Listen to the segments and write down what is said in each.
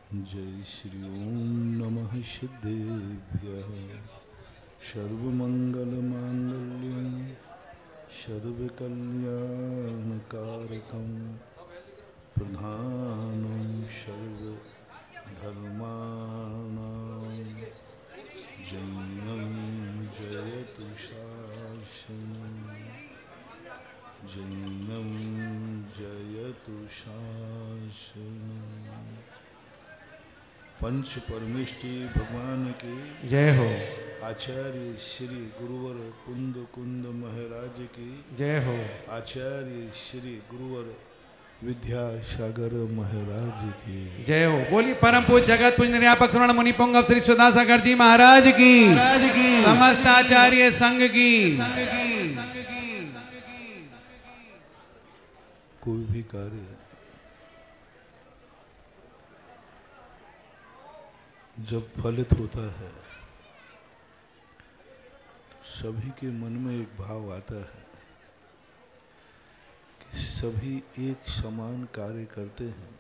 जय श्री ओम नमः सिद्धेभ्यः सर्वमंगलमांगल्यं सर्वकल्याणकारकं प्रधानं सर्वधर्माणां जयं जयतु शासनं जयं जयतु शासनं। पंच परमेष्टि भगवान की जय हो। आचार्य श्री गुरुवर कुंद कुंद महाराज की जय हो। आचार्य श्री गुरुवर विद्यासागर महाराज की जय हो। बोली परम पूज्य जगत पूज्य निर्यापक श्रवण मुनि पुंगव श्री सुधासागर जी महाराज की समस्त आचार्य संघ की। कोई भी कार्य जब फलित होता है तो सभी के मन में एक भाव आता है कि सभी एक समान कार्य करते हैं,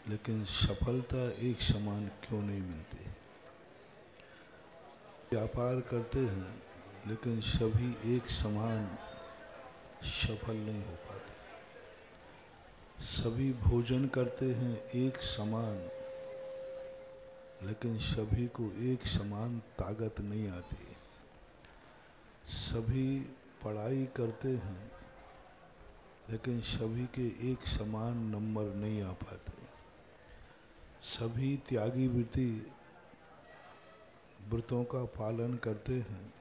लेकिन सफलता एक समान क्यों नहीं मिलती। व्यापार करते हैं लेकिन सभी एक समान सफल नहीं हो पाते। सभी भोजन करते हैं एक समान, लेकिन सभी को एक समान ताकत नहीं आती। सभी पढ़ाई करते हैं लेकिन सभी के एक समान नंबर नहीं आ पाते। सभी त्यागी व्रतों का पालन करते हैं,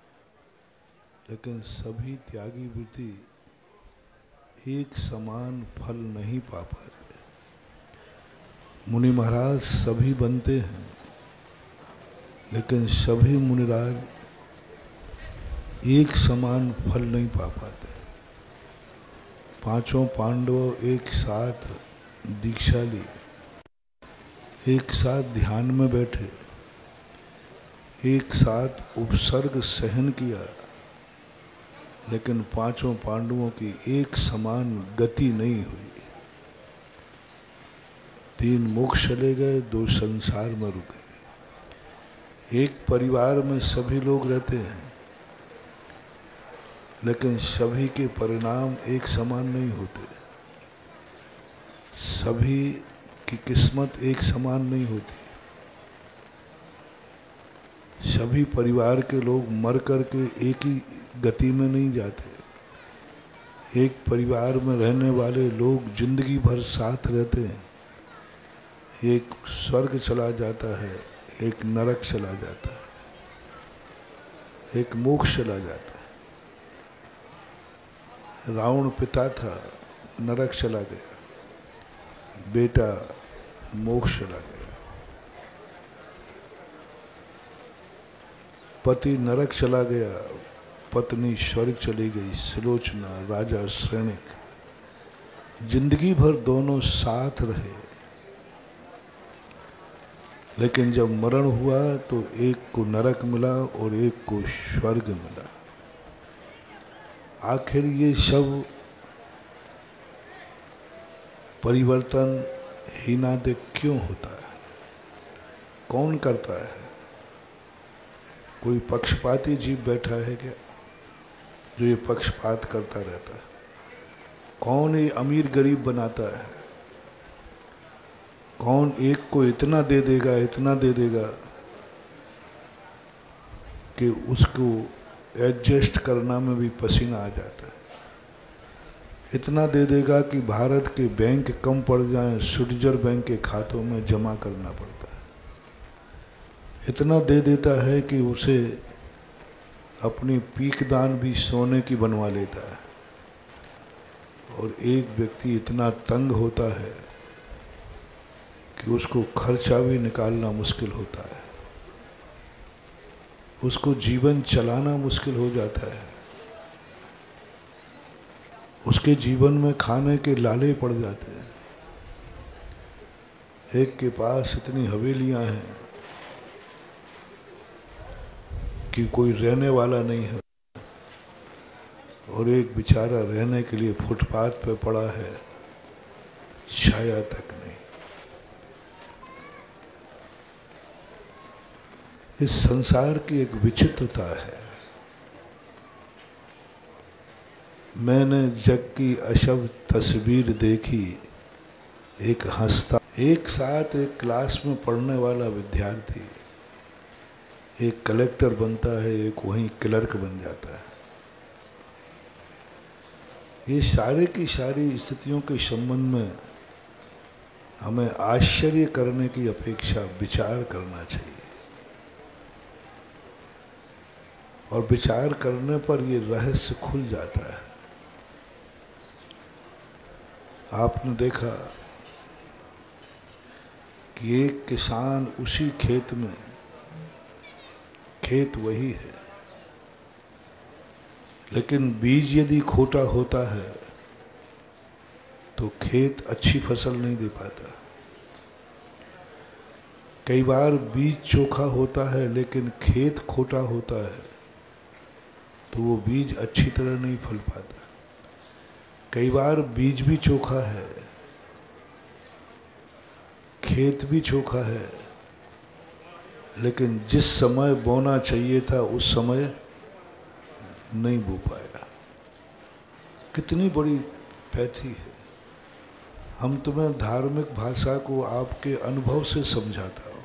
लेकिन सभी त्यागी वृत्ति एक समान फल नहीं पा पाते। मुनि महाराज सभी बनते हैं, लेकिन सभी मुनिराज एक समान फल नहीं पा पाते। पांचों पांडव एक साथ दीक्षा ली, एक साथ ध्यान में बैठे, एक साथ उपसर्ग सहन किया, लेकिन पांचों पांडवों की एक समान गति नहीं हुई। 3 मोक्ष चले गए, 2 संसार में रुके। एक परिवार में सभी लोग रहते हैं, लेकिन सभी के परिणाम एक समान नहीं होते। सभी की किस्मत एक समान नहीं होती। सभी परिवार के लोग मर करके एक ही गति में नहीं जाते। एक परिवार में रहने वाले लोग जिंदगी भर साथ रहते हैं। एक स्वर्ग चला जाता है, एक नरक चला जाता है, एक मोक्ष चला जाता है। रावण पिता था, नरक चला गया, बेटा मोक्ष चला गया। पति नरक चला गया, पत्नी स्वर्ग चली गई, सुलोचना राजा श्रेणिक। जिंदगी भर दोनों साथ रहे, लेकिन जब मरण हुआ तो एक को नरक मिला और एक को स्वर्ग मिला। आखिर ये सब परिवर्तन हीनादे क्यों होता है? कौन करता है? कोई पक्षपाती जीव बैठा है क्या जो ये पक्षपात करता रहता है? कौन ये अमीर गरीब बनाता है? कौन एक को इतना दे देगा, इतना दे देगा कि उसको एडजस्ट करना में भी पसीना आ जाता है। इतना दे देगा कि भारत के बैंक कम पड़ जाएं, स्विट्जर बैंक के खातों में जमा करना पड़ता है। इतना दे देता है कि उसे अपनी पीक दान भी सोने की बनवा लेता है। और एक व्यक्ति इतना तंग होता है कि उसको खर्चा भी निकालना मुश्किल होता है, उसको जीवन चलाना मुश्किल हो जाता है। उसके जीवन में खाने के लाले पड़ जाते हैं। एक के पास इतनी हवेलियां हैं कि कोई रहने वाला नहीं है, और एक बेचारा रहने के लिए फुटपाथ पे पड़ा है, छाया तक नहीं। इस संसार की एक विचित्रता है। मैंने जग की अशब तस्वीर देखी, एक हंसता, एक साथ एक क्लास में पढ़ने वाला विद्यार्थी एक कलेक्टर बनता है, एक वहीं क्लर्क बन जाता है। ये सारे की सारी स्थितियों के संबंध में हमें आश्चर्य करने की अपेक्षा विचार करना चाहिए, और विचार करने पर ये रहस्य खुल जाता है। आपने देखा कि एक किसान उसी खेत में, खेत वही है, लेकिन बीज यदि खोटा होता है तो खेत अच्छी फसल नहीं दे पाता। कई बार बीज चोखा होता है लेकिन खेत खोटा होता है तो वो बीज अच्छी तरह नहीं फल पाता। कई बार बीज भी चोखा है, खेत भी चोखा है, लेकिन जिस समय बोना चाहिए था उस समय नहीं बो पाया। कितनी बड़ी पैथी है। हम तुम्हें धार्मिक भाषा को आपके अनुभव से समझाता हूं।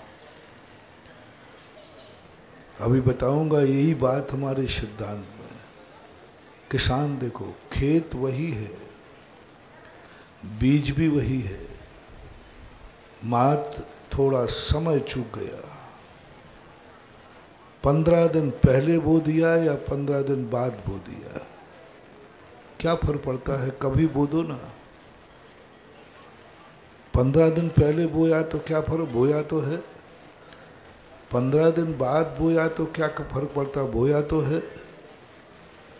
अभी बताऊंगा यही बात हमारे सिद्धांत में। किसान देखो, खेत वही है, बीज भी वही है, मात्र थोड़ा समय चूक गया। 15 दिन पहले बो दिया या 15 दिन बाद बो दिया, क्या फर्क पड़ता है? कभी बो दो ना। 15 दिन पहले बोया तो क्या फर्क, बोया तो है। 15 दिन बाद बोया तो क्या फर्क पड़ता, बोया तो है।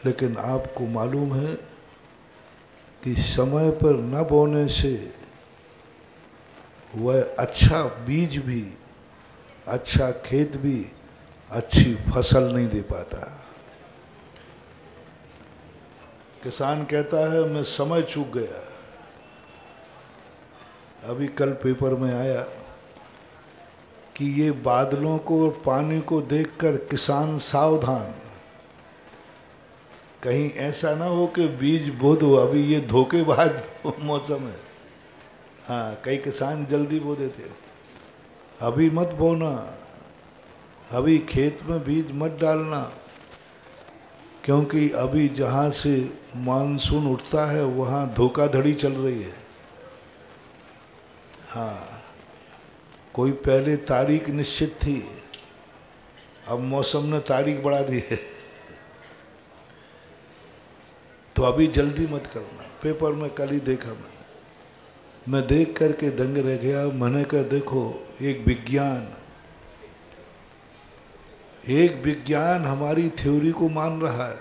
लेकिन आपको मालूम है कि समय पर न बोने से वह अच्छा बीज भी, अच्छा खेत भी अच्छी फसल नहीं दे पाता। किसान कहता है मैं समय चूक गया। अभी कल पेपर में आया कि ये बादलों को और पानी को देखकर किसान सावधान, कहीं ऐसा ना हो कि बीज बो दो, अभी ये धोखेबाज मौसम है। हाँ, कई किसान जल्दी बो देते, अभी मत बोना, अभी खेत में बीज मत डालना, क्योंकि अभी जहाँ से मानसून उठता है वहाँ धोखाधड़ी चल रही है। हाँ, कोई पहले तारीख निश्चित थी, अब मौसम ने तारीख बढ़ा दी है, तो अभी जल्दी मत करना। पेपर में कल ही देखा मैं देख करके दंग रह गया। मैंने कहा देखो, एक विज्ञान हमारी थ्योरी को मान रहा है,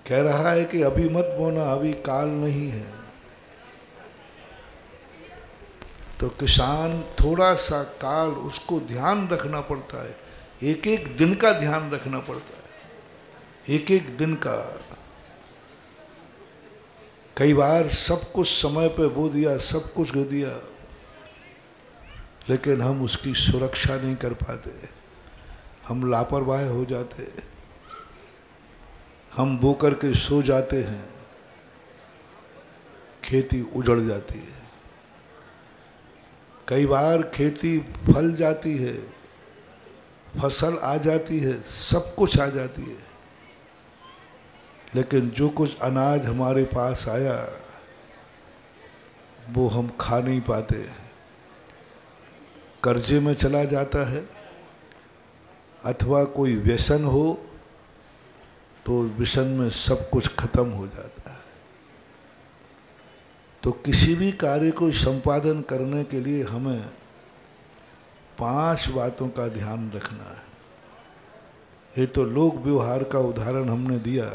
कह रहा है कि अभी मत बोना, अभी काल नहीं है। तो किसान थोड़ा सा काल, उसको ध्यान रखना पड़ता है, एक एक दिन का ध्यान रखना पड़ता है, एक एक दिन का। कई बार सब कुछ समय पे बो दिया, सब कुछ दे दिया, लेकिन हम उसकी सुरक्षा नहीं कर पाते, हम लापरवाह हो जाते, हम बो करके सो जाते हैं, खेती उजड़ जाती है। कई बार खेती फल जाती है, फसल आ जाती है, सब कुछ आ जाती है, लेकिन जो कुछ अनाज हमारे पास आया वो हम खा नहीं पाते, कर्जे में चला जाता है, अथवा कोई व्यसन हो तो व्यसन में सब कुछ खत्म हो जाता है। तो किसी भी कार्य को संपादन करने के लिए हमें 5 बातों का ध्यान रखना है। ये तो लोक व्यवहार का उदाहरण हमने दिया।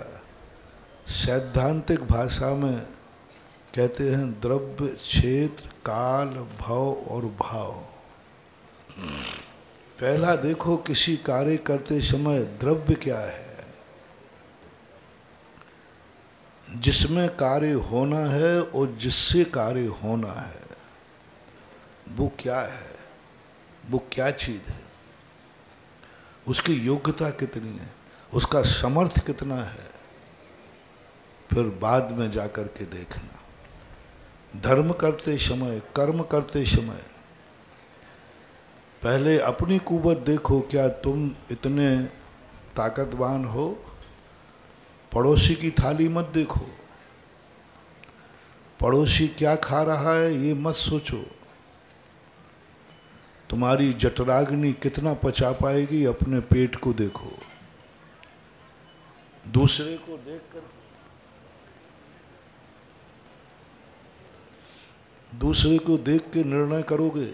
सैद्धांतिक भाषा में कहते हैं द्रव्य, क्षेत्र, काल, भव और भाव। पहला देखो, किसी कार्य करते समय द्रव्य क्या है, जिसमें कार्य होना है और जिससे कार्य होना है, वो क्या है, वो क्या चीज है। उसकी योग्यता कितनी है, उसका समर्थ कितना है, फिर बाद में जाकर के देखना। धर्म करते समय, कर्म करते समय पहले अपनी कुवत देखो, क्या तुम इतने ताकतवान हो? पड़ोसी की थाली मत देखो, पड़ोसी क्या खा रहा है ये मत सोचो, तुम्हारी जठराग्नि कितना पचा पाएगी, अपने पेट को देखो। दूसरे को देखकर, दूसरे को देख के निर्णय करोगे,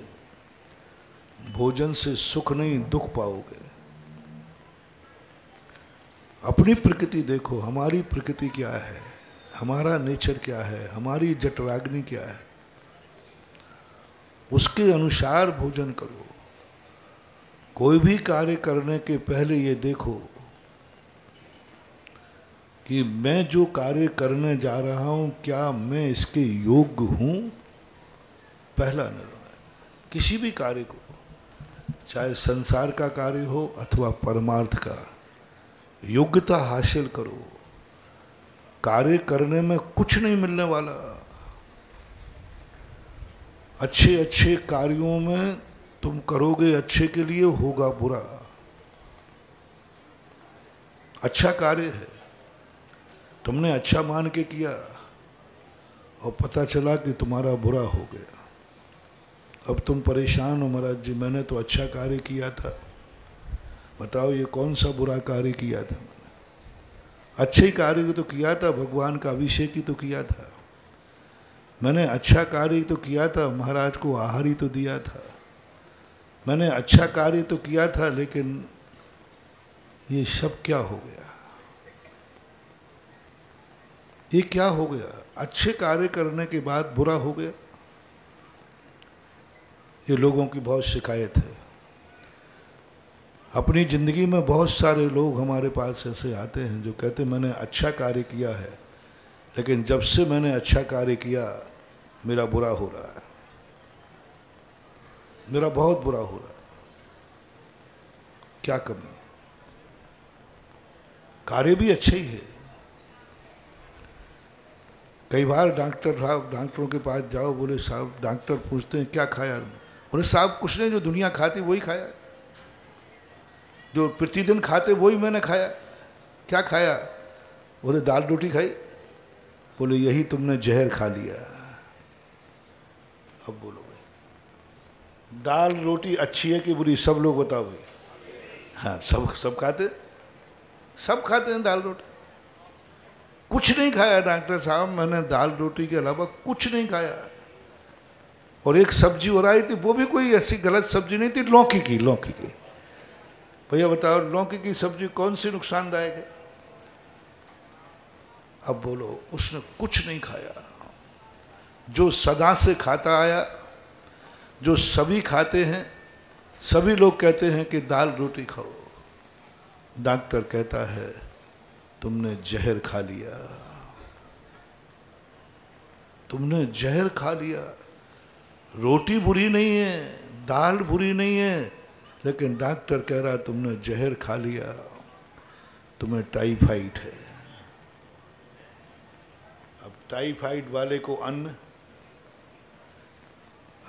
भोजन से सुख नहीं दुख पाओगे। अपनी प्रकृति देखो, हमारी प्रकृति क्या है, हमारा नेचर क्या है, हमारी जठराग्नि क्या है, उसके अनुसार भोजन करो। कोई भी कार्य करने के पहले ये देखो कि मैं जो कार्य करने जा रहा हूं क्या मैं इसके योग्य हूं। पहला निर्णय किसी भी कार्य को, चाहे संसार का कार्य हो अथवा परमार्थ का, योग्यता हासिल करो। कार्य करने में कुछ नहीं मिलने वाला। अच्छे अच्छे कार्यों में तुम करोगे अच्छे के लिए, होगा बुरा। अच्छा कार्य है, तुमने अच्छा मान के किया और पता चला कि तुम्हारा बुरा हो गया। अब तुम परेशान हो, महाराज जी मैंने तो अच्छा कार्य किया था, बताओ ये कौन सा बुरा कार्य किया था। अच्छे कार्य तो किया था, भगवान का अभिषेक ही तो किया था, मैंने अच्छा कार्य तो किया था, महाराज को आहार ही तो दिया था, मैंने अच्छा कार्य तो किया था, लेकिन ये सब क्या हो गया, ये क्या हो गया। अच्छे कार्य करने के बाद बुरा हो गया। ये लोगों की बहुत शिकायत है। अपनी ज़िंदगी में बहुत सारे लोग हमारे पास ऐसे आते हैं जो कहते मैंने अच्छा कार्य किया है, लेकिन जब से मैंने अच्छा कार्य किया मेरा बुरा हो रहा है, मेरा बहुत बुरा हो रहा है। क्या कमी है? कार्य भी अच्छे ही है। कई बार डॉक्टर साहब, डॉक्टरों के पास जाओ, बोले साहब, डॉक्टर पूछते हैं क्या खाया, बोले साहब कुछ नहीं, जो दुनिया खाती वही खाया, जो प्रतिदिन खाते वही मैंने खाया। क्या खाया? बोले दाल रोटी खाई। बोले यही तुमने जहर खा लिया। अब बोलो भाई, दाल रोटी अच्छी है कि बुरी, सब लोग बताओ भाई। हाँ, सब खाते, सब खाते हैं दाल रोटी। कुछ नहीं खाया डॉक्टर साहब, मैंने दाल रोटी के अलावा कुछ नहीं खाया। और एक सब्जी और आई थी, वो भी कोई ऐसी गलत सब्जी नहीं थी, लौकी की, लौकी की। भैया बताओ लौकी की सब्जी कौन सी नुकसानदायक है? अब बोलो, उसने कुछ नहीं खाया। जो सदा से खाता आया, जो सभी खाते हैं, सभी लोग कहते हैं कि दाल रोटी खाओ, डॉक्टर कहता है तुमने जहर खा लिया, तुमने जहर खा लिया। रोटी बुरी नहीं है, दाल बुरी नहीं है, लेकिन डॉक्टर कह रहा तुमने जहर खा लिया, तुम्हें टाइफाइड है। अब टाइफाइड वाले को अन्न,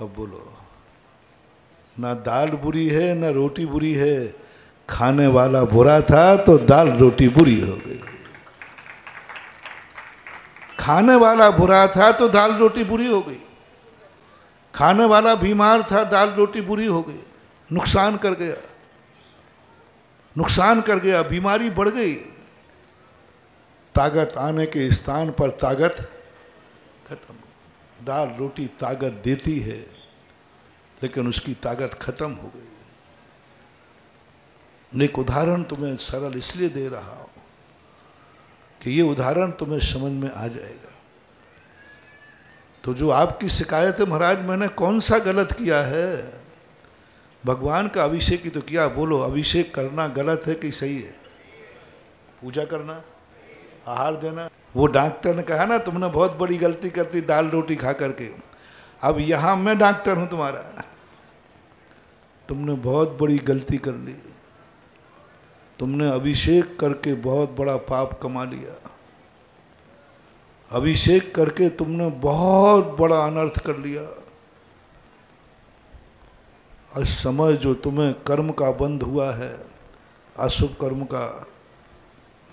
अब बोलो, ना दाल बुरी है ना रोटी बुरी है, खाने वाला बुरा था तो दाल रोटी बुरी हो गई। खाने वाला बुरा था तो दाल रोटी बुरी हो गई। खाने वाला बीमार था, दाल रोटी बुरी हो गई, नुकसान कर गया, नुकसान कर गया, बीमारी बढ़ गई। ताकत आने के स्थान पर ताकत खत्म। दाल रोटी ताकत देती है, लेकिन उसकी ताकत खत्म हो गई। एक उदाहरण तुम्हें सरल इसलिए दे रहा हूं कि ये उदाहरण तुम्हें समझ में आ जाएगा। तो जो आपकी शिकायत है, महाराज मैंने कौन सा गलत किया है? भगवान का अभिषेक ही तो किया। बोलो, अभिषेक करना गलत है कि सही है? पूजा करना, आहार देना। वो डॉक्टर ने कहा ना तुमने बहुत बड़ी गलती करती दाल रोटी खा करके। अब यहां मैं डॉक्टर हूं तुम्हारा, तुमने बहुत बड़ी गलती कर ली। तुमने अभिषेक करके बहुत बड़ा पाप कमा लिया। अभिषेक करके तुमने बहुत बड़ा अनर्थ कर लिया। इस समय जो तुम्हें कर्म का बंध हुआ है, अशुभ कर्म का,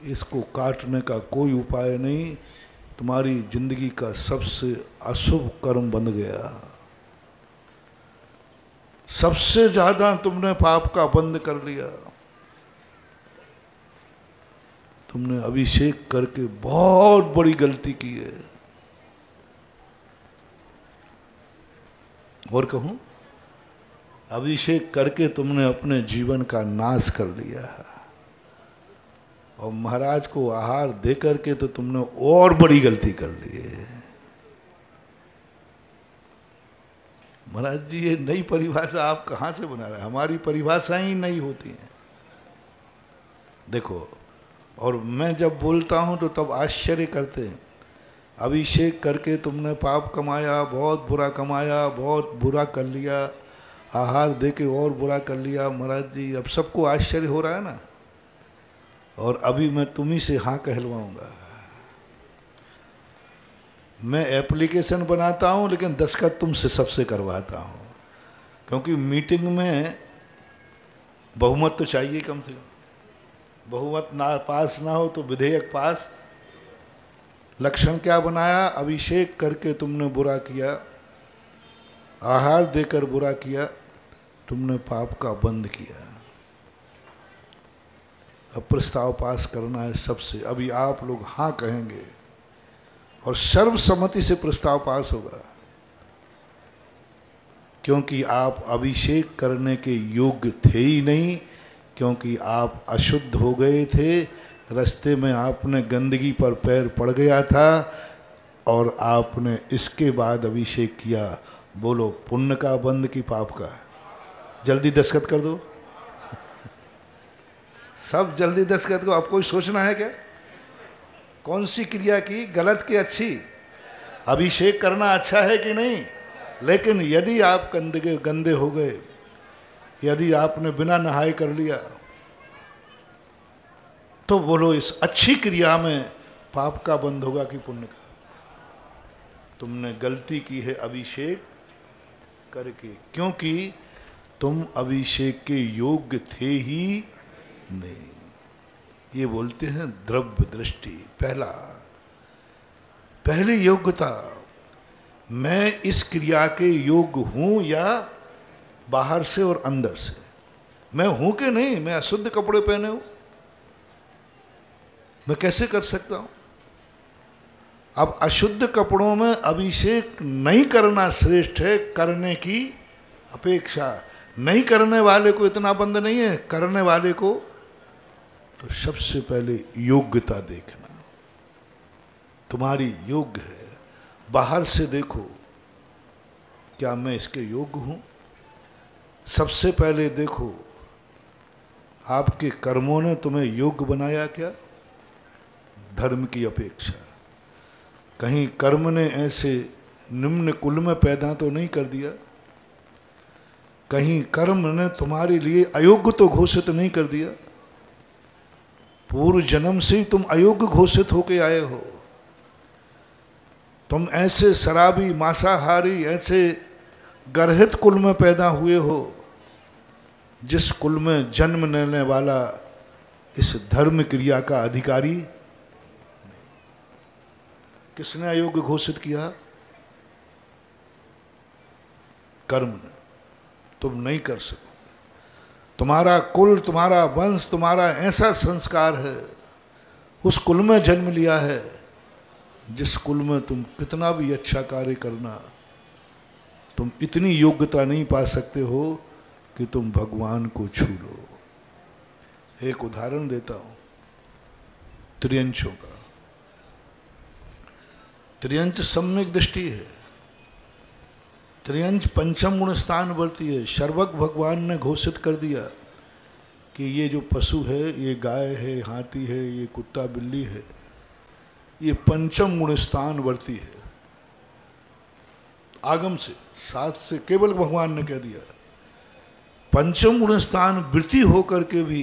इसको काटने का कोई उपाय नहीं। तुम्हारी जिंदगी का सबसे अशुभ कर्म बन गया। सबसे ज्यादा तुमने पाप का बंध कर लिया। तुमने अभिषेक करके बहुत बड़ी गलती की है। और कहूं, अभिषेक करके तुमने अपने जीवन का नाश कर लिया है। और महाराज को आहार दे करके तो तुमने और बड़ी गलती कर ली है। महाराज जी, ये नई परिभाषा आप कहां से बना रहे हैं? हमारी परिभाषाएं ही नहीं होती हैं। देखो, और मैं जब बोलता हूं तो तब आश्चर्य करते हैं। अभिषेक करके तुमने पाप कमाया, बहुत बुरा कमाया, बहुत बुरा कर लिया, आहार दे के और बुरा कर लिया। महाराज जी, अब सबको आश्चर्य हो रहा है ना। और अभी मैं तुम्ही से हाँ कहलवाऊंगा। मैं एप्लीकेशन बनाता हूं लेकिन दस्तखत तुमसे सबसे करवाता हूं, क्योंकि मीटिंग में बहुमत तो चाहिए कम से कम। बहुमत ना पास ना हो तो विधेयक पास। लक्षण क्या बनाया? अभिषेक करके तुमने बुरा किया, आहार देकर बुरा किया, तुमने पाप का बंध किया। अब प्रस्ताव पास करना है सबसे। अभी आप लोग हाँ कहेंगे और सर्वसम्मति से प्रस्ताव पास होगा, क्योंकि आप अभिषेक करने के योग्य थे ही नहीं, क्योंकि आप अशुद्ध हो गए थे। रास्ते में आपने गंदगी पर पैर पड़ गया था और आपने इसके बाद अभिषेक किया। बोलो, पुण्य का बंध की पाप का? जल्दी दस्तखत कर दो। सब जल्दी दस्तखत को। अब कोई सोचना है क्या? कौन सी क्रिया की, गलत की अच्छी? अभिषेक करना अच्छा है कि नहीं? लेकिन यदि आप गंदे हो गए, यदि आपने बिना नहाए कर लिया, तो बोलो इस अच्छी क्रिया में पाप का बंध होगा कि पुण्य का? तुमने गलती की है अभिषेक करके, क्योंकि तुम अभिषेक के योग्य थे ही नहीं। ये बोलते हैं द्रव्य दृष्टि। पहली योग्यता, मैं इस क्रिया के योग्य हूं या बाहर से और अंदर से? मैं हूं कि नहीं? मैं अशुद्ध कपड़े पहने हूं, मैं कैसे कर सकता हूं? अब अशुद्ध कपड़ों में अभिषेक नहीं करना श्रेष्ठ है करने की अपेक्षा। नहीं करने वाले को इतना बंध नहीं है, करने वाले को तो सबसे पहले योग्यता देखना। तुम्हारी योग्य है। बाहर से देखो, क्या मैं इसके योग्य हूं? सबसे पहले देखो, आपके कर्मों ने तुम्हें योग्य बनाया क्या धर्म की अपेक्षा? कहीं कर्म ने ऐसे निम्न कुल में पैदा तो नहीं कर दिया? कहीं कर्म ने तुम्हारे लिए अयोग्य तो घोषित नहीं कर दिया? पूर्व जन्म से ही तुम अयोग्य घोषित होके आए हो। तुम ऐसे शराबी, मांसाहारी, ऐसे गर्हित कुल में पैदा हुए हो, जिस कुल में जन्म लेने वाला इस धर्म क्रिया का अधिकारी। किसने अयोग्य घोषित किया? कर्म ने। तुम नहीं कर सको। तुम्हारा कुल, तुम्हारा वंश, तुम्हारा ऐसा संस्कार है, उस कुल में जन्म लिया है जिस कुल में तुम कितना भी अच्छा कार्य करना, तुम इतनी योग्यता नहीं पा सकते हो कि तुम भगवान को छू लो। एक उदाहरण देता हूं त्रियंचों का। त्रियंच सम्यक दृष्टि है। त्रियंच पंचम गुण स्थान वर्ती है। सर्वज्ञ भगवान ने घोषित कर दिया कि ये जो पशु है, ये गाय है, हाथी है, ये कुत्ता बिल्ली है, ये पंचम गुण स्थान वर्ती है। आगम से, साथ से केवल भगवान ने कह दिया। पंचम गुण स्थान वृत्ति होकर के भी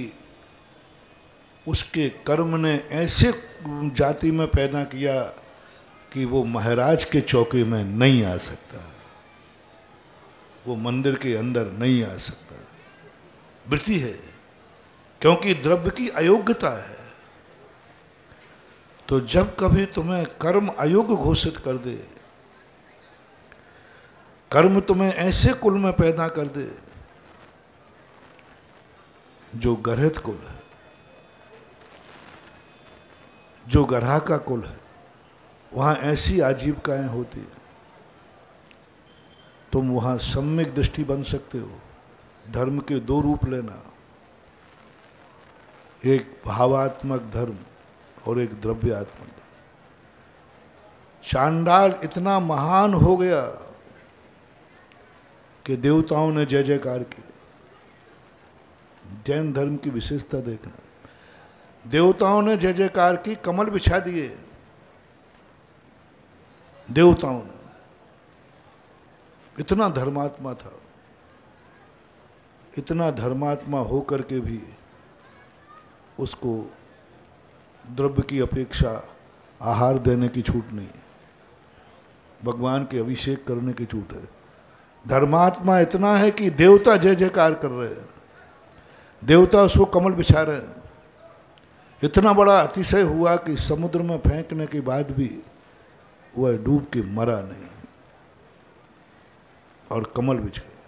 उसके कर्म ने ऐसे जाति में पैदा किया कि वो महाराज के चौके में नहीं आ सकता, वो मंदिर के अंदर नहीं आ सकता। वृत्ति है, क्योंकि द्रव्य की अयोग्यता है। तो जब कभी तुम्हें कर्म अयोग्य घोषित कर दे, कर्म तुम्हें ऐसे कुल में पैदा कर दे जो गरहित कुल है, जो गरहा का कुल है, वहां ऐसी आजीविकाएं होती है, तुम वहां सम्यक दृष्टि बन सकते हो। धर्म के दो रूप लेना, एक भावात्मक धर्म और एक द्रव्यात्मक धर्म। चांडाल इतना महान हो गया कि देवताओं ने जय जयकार की। जैन धर्म की विशेषता देखना, देवताओं ने जय जयकार की, कमल बिछा दिए देवताओं ने। इतना धर्मात्मा था, इतना धर्मात्मा होकर के भी उसको द्रव्य की अपेक्षा आहार देने की छूट नहीं, भगवान के अभिषेक करने की छूट है। धर्मात्मा इतना है कि देवता जय जयकार कर रहे हैं, देवता उसको कमल बिछा रहे हैं। इतना बड़ा अतिशय हुआ कि समुद्र में फेंकने के बाद भी वह डूब के मरा नहीं और कमल बिछ गए।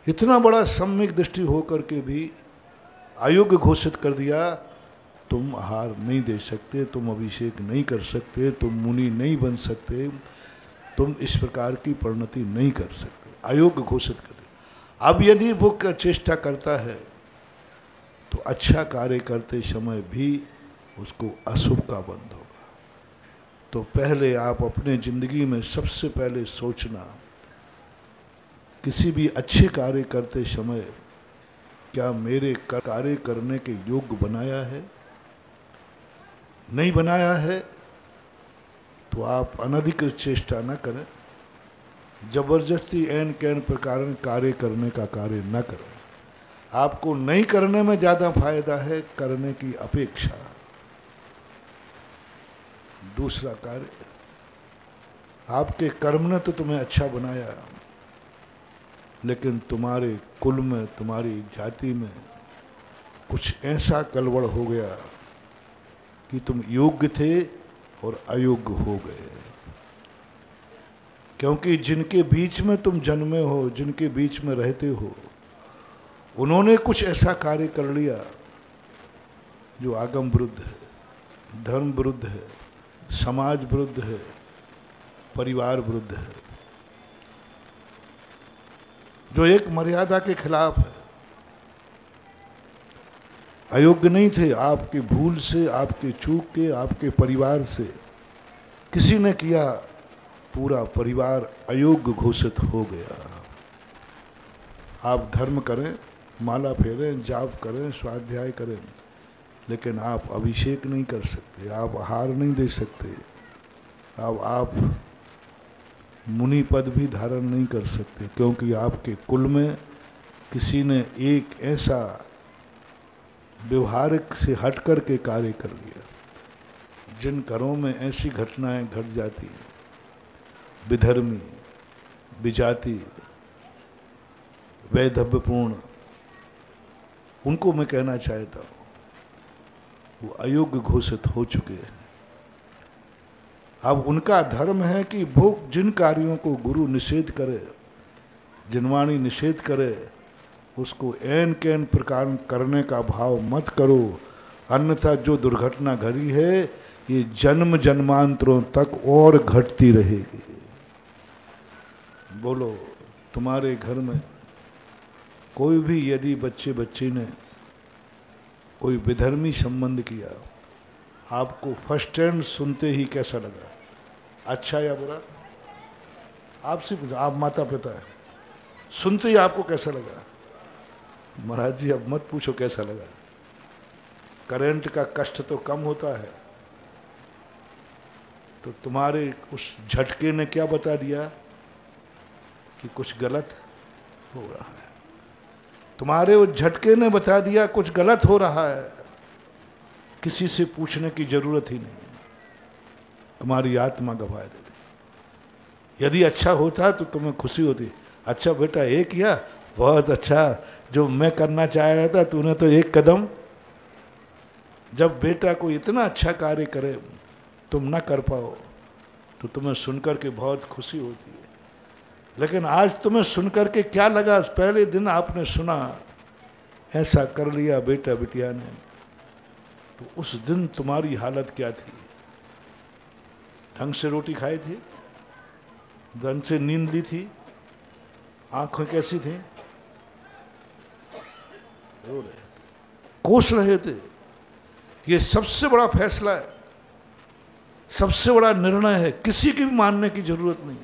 इतना बड़ा सम्यक दृष्टि होकर के भी अयोग्य घोषित कर दिया, तुम आहार नहीं दे सकते, तुम अभिषेक नहीं कर सकते, तुम मुनि नहीं बन सकते, तुम इस प्रकार की परिणति नहीं कर सकते, अयोग्य घोषित कर दिया। अब यदि वो चेष्टा करता है तो अच्छा कार्य करते समय भी उसको अशुभ का बंध होगा। तो पहले आप अपने जिंदगी में सबसे पहले सोचना, किसी भी अच्छे कार्य करते समय क्या मेरे कार्य करने के योग्य बनाया है? नहीं बनाया है तो आप अनधिकृत चेष्टा न करें, जबरदस्ती एन कैन प्रकार कार्य करने का कार्य न करें। आपको नहीं करने में ज्यादा फायदा है करने की अपेक्षा। दूसरा कार्य, आपके कर्म ने तो तुम्हें अच्छा बनाया, लेकिन तुम्हारे कुल में, तुम्हारी जाति में कुछ ऐसा कलवड़ हो गया कि तुम योग्य थे और अयोग्य हो गए। क्योंकि जिनके बीच में तुम जन्मे हो, जिनके बीच में रहते हो, उन्होंने कुछ ऐसा कार्य कर लिया जो आगम विरुद्ध है, धर्म विरुद्ध है, समाज विरुद्ध है, परिवार विरुद्ध है, जो एक मर्यादा के खिलाफ है। अयोग्य नहीं थे, आपकी भूल से, आपके चूक के, आपके परिवार से किसी ने किया, पूरा परिवार अयोग्य घोषित हो गया। आप धर्म करें, माला फेरें, जाप करें, स्वाध्याय करें, लेकिन आप अभिषेक नहीं कर सकते, आप आहार नहीं दे सकते, आप मुनि पद भी धारण नहीं कर सकते, क्योंकि आपके कुल में किसी ने एक ऐसा व्यवहारिक से हट कर के कार्य कर लिया। जिन घरों में ऐसी घटनाएं घट जाती हैं, विधर्मी, विजाति, वैधव्यपूर्ण, उनको मैं कहना चाहता हूँ वो अयोग्य घोषित हो चुके हैं। अब उनका धर्म है कि वो जिन कार्यों को गुरु निषेध करे, जिनवाणी निषेध करे, उसको एन कैन प्रकार करने का भाव मत करो, अन्यथा जो दुर्घटना घटी है ये जन्म जन्मांतरों तक और घटती रहेगी। बोलो, तुम्हारे घर में कोई भी यदि बच्चे बच्ची ने कोई विधर्मी संबंध किया, आपको फर्स्ट हैंड सुनते ही कैसा लगा? अच्छा या बुरा? आपसे पूछो, आप माता पिता है, सुनते ही आपको कैसा लगा? महाराज जी अब मत पूछो कैसा लगा, करंट का कष्ट तो कम होता है। तो तुम्हारे उस झटके ने क्या बता दिया कि कुछ गलत हो रहा है। तुम्हारे उस झटके ने बता दिया कुछ गलत हो रहा है, किसी से पूछने की जरूरत ही नहीं, तुम्हारी आत्मा गवा देती। यदि अच्छा होता तो तुम्हें खुशी होती, अच्छा बेटा ये किया, बहुत अच्छा, जो मैं करना चाह रहा था तूने तो एक कदम। जब बेटा को इतना अच्छा कार्य करे तुम ना कर पाओ तो तुम्हें सुनकर के बहुत खुशी होती है। लेकिन आज तुम्हें सुनकर के क्या लगा, पहले दिन आपने सुना ऐसा कर लिया बेटा बिटिया ने, तो उस दिन तुम्हारी हालत क्या थी? ढंग से रोटी खाई थी, ढंग से नींद ली थी, आंखें कैसी थी? कोस रहे थे। ये सबसे बड़ा फैसला है, सबसे बड़ा निर्णय है, किसी की भी मानने की जरूरत नहीं।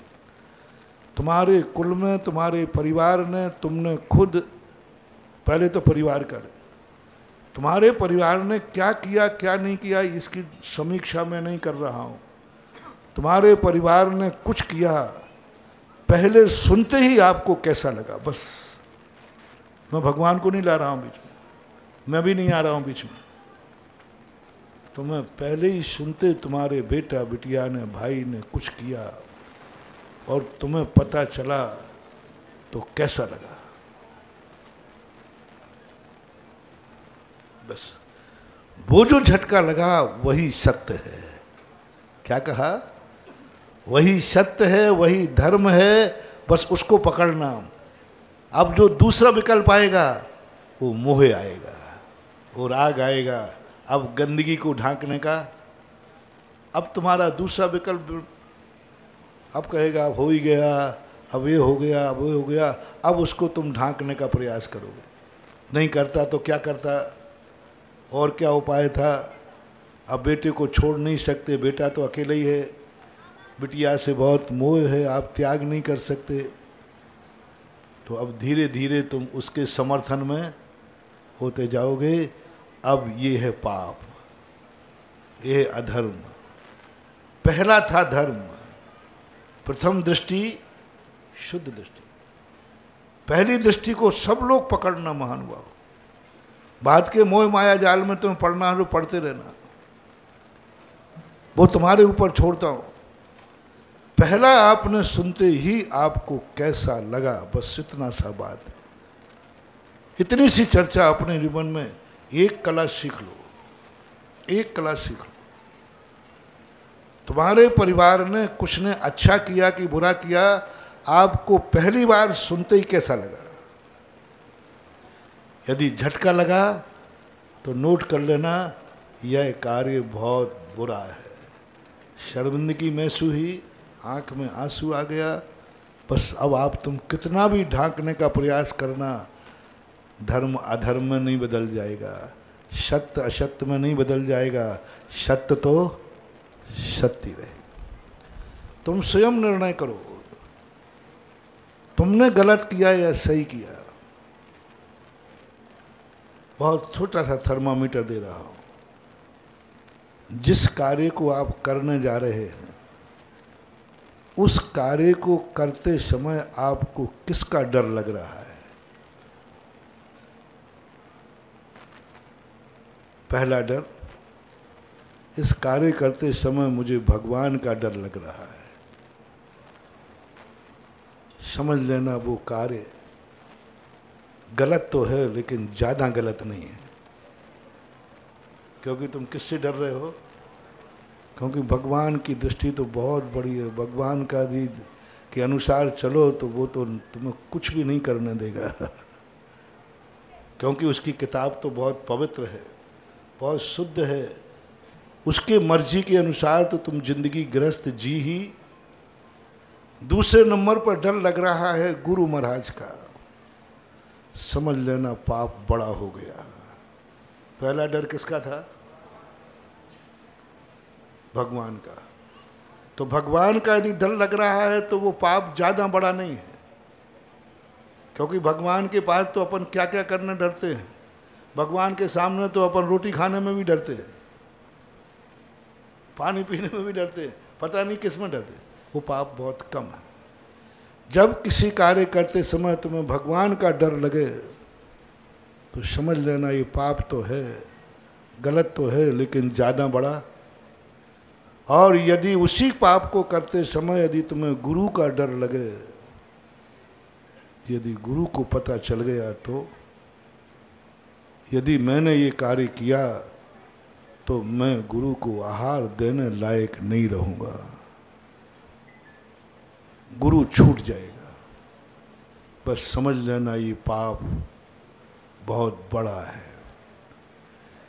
तुम्हारे कुल में, तुम्हारे परिवार ने, तुमने खुद, पहले तो परिवार कर, तुम्हारे परिवार ने क्या किया क्या नहीं किया इसकी समीक्षा मैं नहीं कर रहा हूं। तुम्हारे परिवार ने कुछ किया, पहले सुनते ही आपको कैसा लगा, बस। मैं भगवान को नहीं ला रहा हूं बीच में, मैं भी नहीं आ रहा हूं बीच में। तुम्हें पहले ही सुनते तुम्हारे बेटा बिटिया ने, भाई ने कुछ किया और तुम्हें पता चला तो कैसा लगा, बस। वो जो झटका लगा वही सत्य है। क्या कहा? वही सत्य है, वही धर्म है, बस उसको पकड़ना। अब जो दूसरा विकल्प आएगा वो मोह आएगा, वो राग आएगा, अब गंदगी को ढांकने का। अब तुम्हारा दूसरा विकल्प, अब कहेगा अब हो ही गया, अब ये हो गया, अब ये हो गया, अब उसको तुम ढांकने का प्रयास करोगे। नहीं करता तो क्या करता, और क्या उपाय था? अब बेटे को छोड़ नहीं सकते, बेटा तो अकेला ही है, बिटिया से बहुत मोह है, आप त्याग नहीं कर सकते, तो अब धीरे धीरे तुम उसके समर्थन में होते जाओगे। अब ये है पाप, ये है अधर्म। पहला था धर्म, प्रथम दृष्टि शुद्ध दृष्टि। पहली दृष्टि को सब लोग पकड़ना महानुभाव। बाद के मोह माया जाल में तुम्हें पढ़ना है तो पढ़ते रहना, वो तुम्हारे ऊपर छोड़ता हूं। पहला आपने सुनते ही आपको कैसा लगा, बस इतना सा बात है। इतनी सी चर्चा अपने जीवन में, एक कला सीख लो, एक कला सीख लो। तुम्हारे परिवार ने कुछ ने अच्छा किया कि बुरा किया, आपको पहली बार सुनते ही कैसा लगा? यदि झटका लगा तो नोट कर लेना, यह कार्य बहुत बुरा है। शर्मिंदगी महसूस हुई, आंख में आंसू आ गया, बस। अब तुम कितना भी ढांकने का प्रयास करना, धर्म अधर्म में नहीं बदल जाएगा, सत्य असत्य में नहीं बदल जाएगा, सत्य तो सत्य रहेगा। तुम स्वयं निर्णय करो, तुमने गलत किया या सही किया। बहुत छोटा सा थर्मामीटर दे रहा हूं। जिस कार्य को आप करने जा रहे हैं, उस कार्य को करते समय आपको किसका डर लग रहा है? पहला डर, इस कार्य करते समय मुझे भगवान का डर लग रहा है। समझ लेना वो कार्य गलत तो है, लेकिन ज़्यादा गलत नहीं है। क्योंकि तुम किससे डर रहे हो? क्योंकि भगवान की दृष्टि तो बहुत बड़ी है। भगवान का भी के अनुसार चलो तो वो तो तुम्हें कुछ भी नहीं करने देगा क्योंकि उसकी किताब तो बहुत पवित्र है, बहुत शुद्ध है। उसके मर्जी के अनुसार तो तुम जिंदगी गृहस्थ जी ही। दूसरे नंबर पर डर लग रहा है गुरु महाराज का। समझ लेना पाप बड़ा हो गया। पहला डर किसका था? भगवान का। तो भगवान का यदि डर लग रहा है तो वो पाप ज्यादा बड़ा नहीं है, क्योंकि भगवान के पास तो अपन क्या क्या करने डरते हैं। भगवान के सामने तो अपन रोटी खाने में भी डरते हैं, पानी पीने में भी डरते हैं, पता नहीं किस में डरते। वो पाप बहुत कम है। जब किसी कार्य करते समय तुम्हें भगवान का डर लगे तो समझ लेना ये पाप तो है, गलत तो है, लेकिन ज़्यादा बड़ा। और यदि उसी पाप को करते समय यदि तुम्हें गुरु का डर लगे, यदि गुरु को पता चल गया तो यदि मैंने ये कार्य किया तो मैं गुरु को आहार देने लायक नहीं रहूँगा, गुरु छूट जाएगा। बस समझ लेना ये पाप बहुत बड़ा है,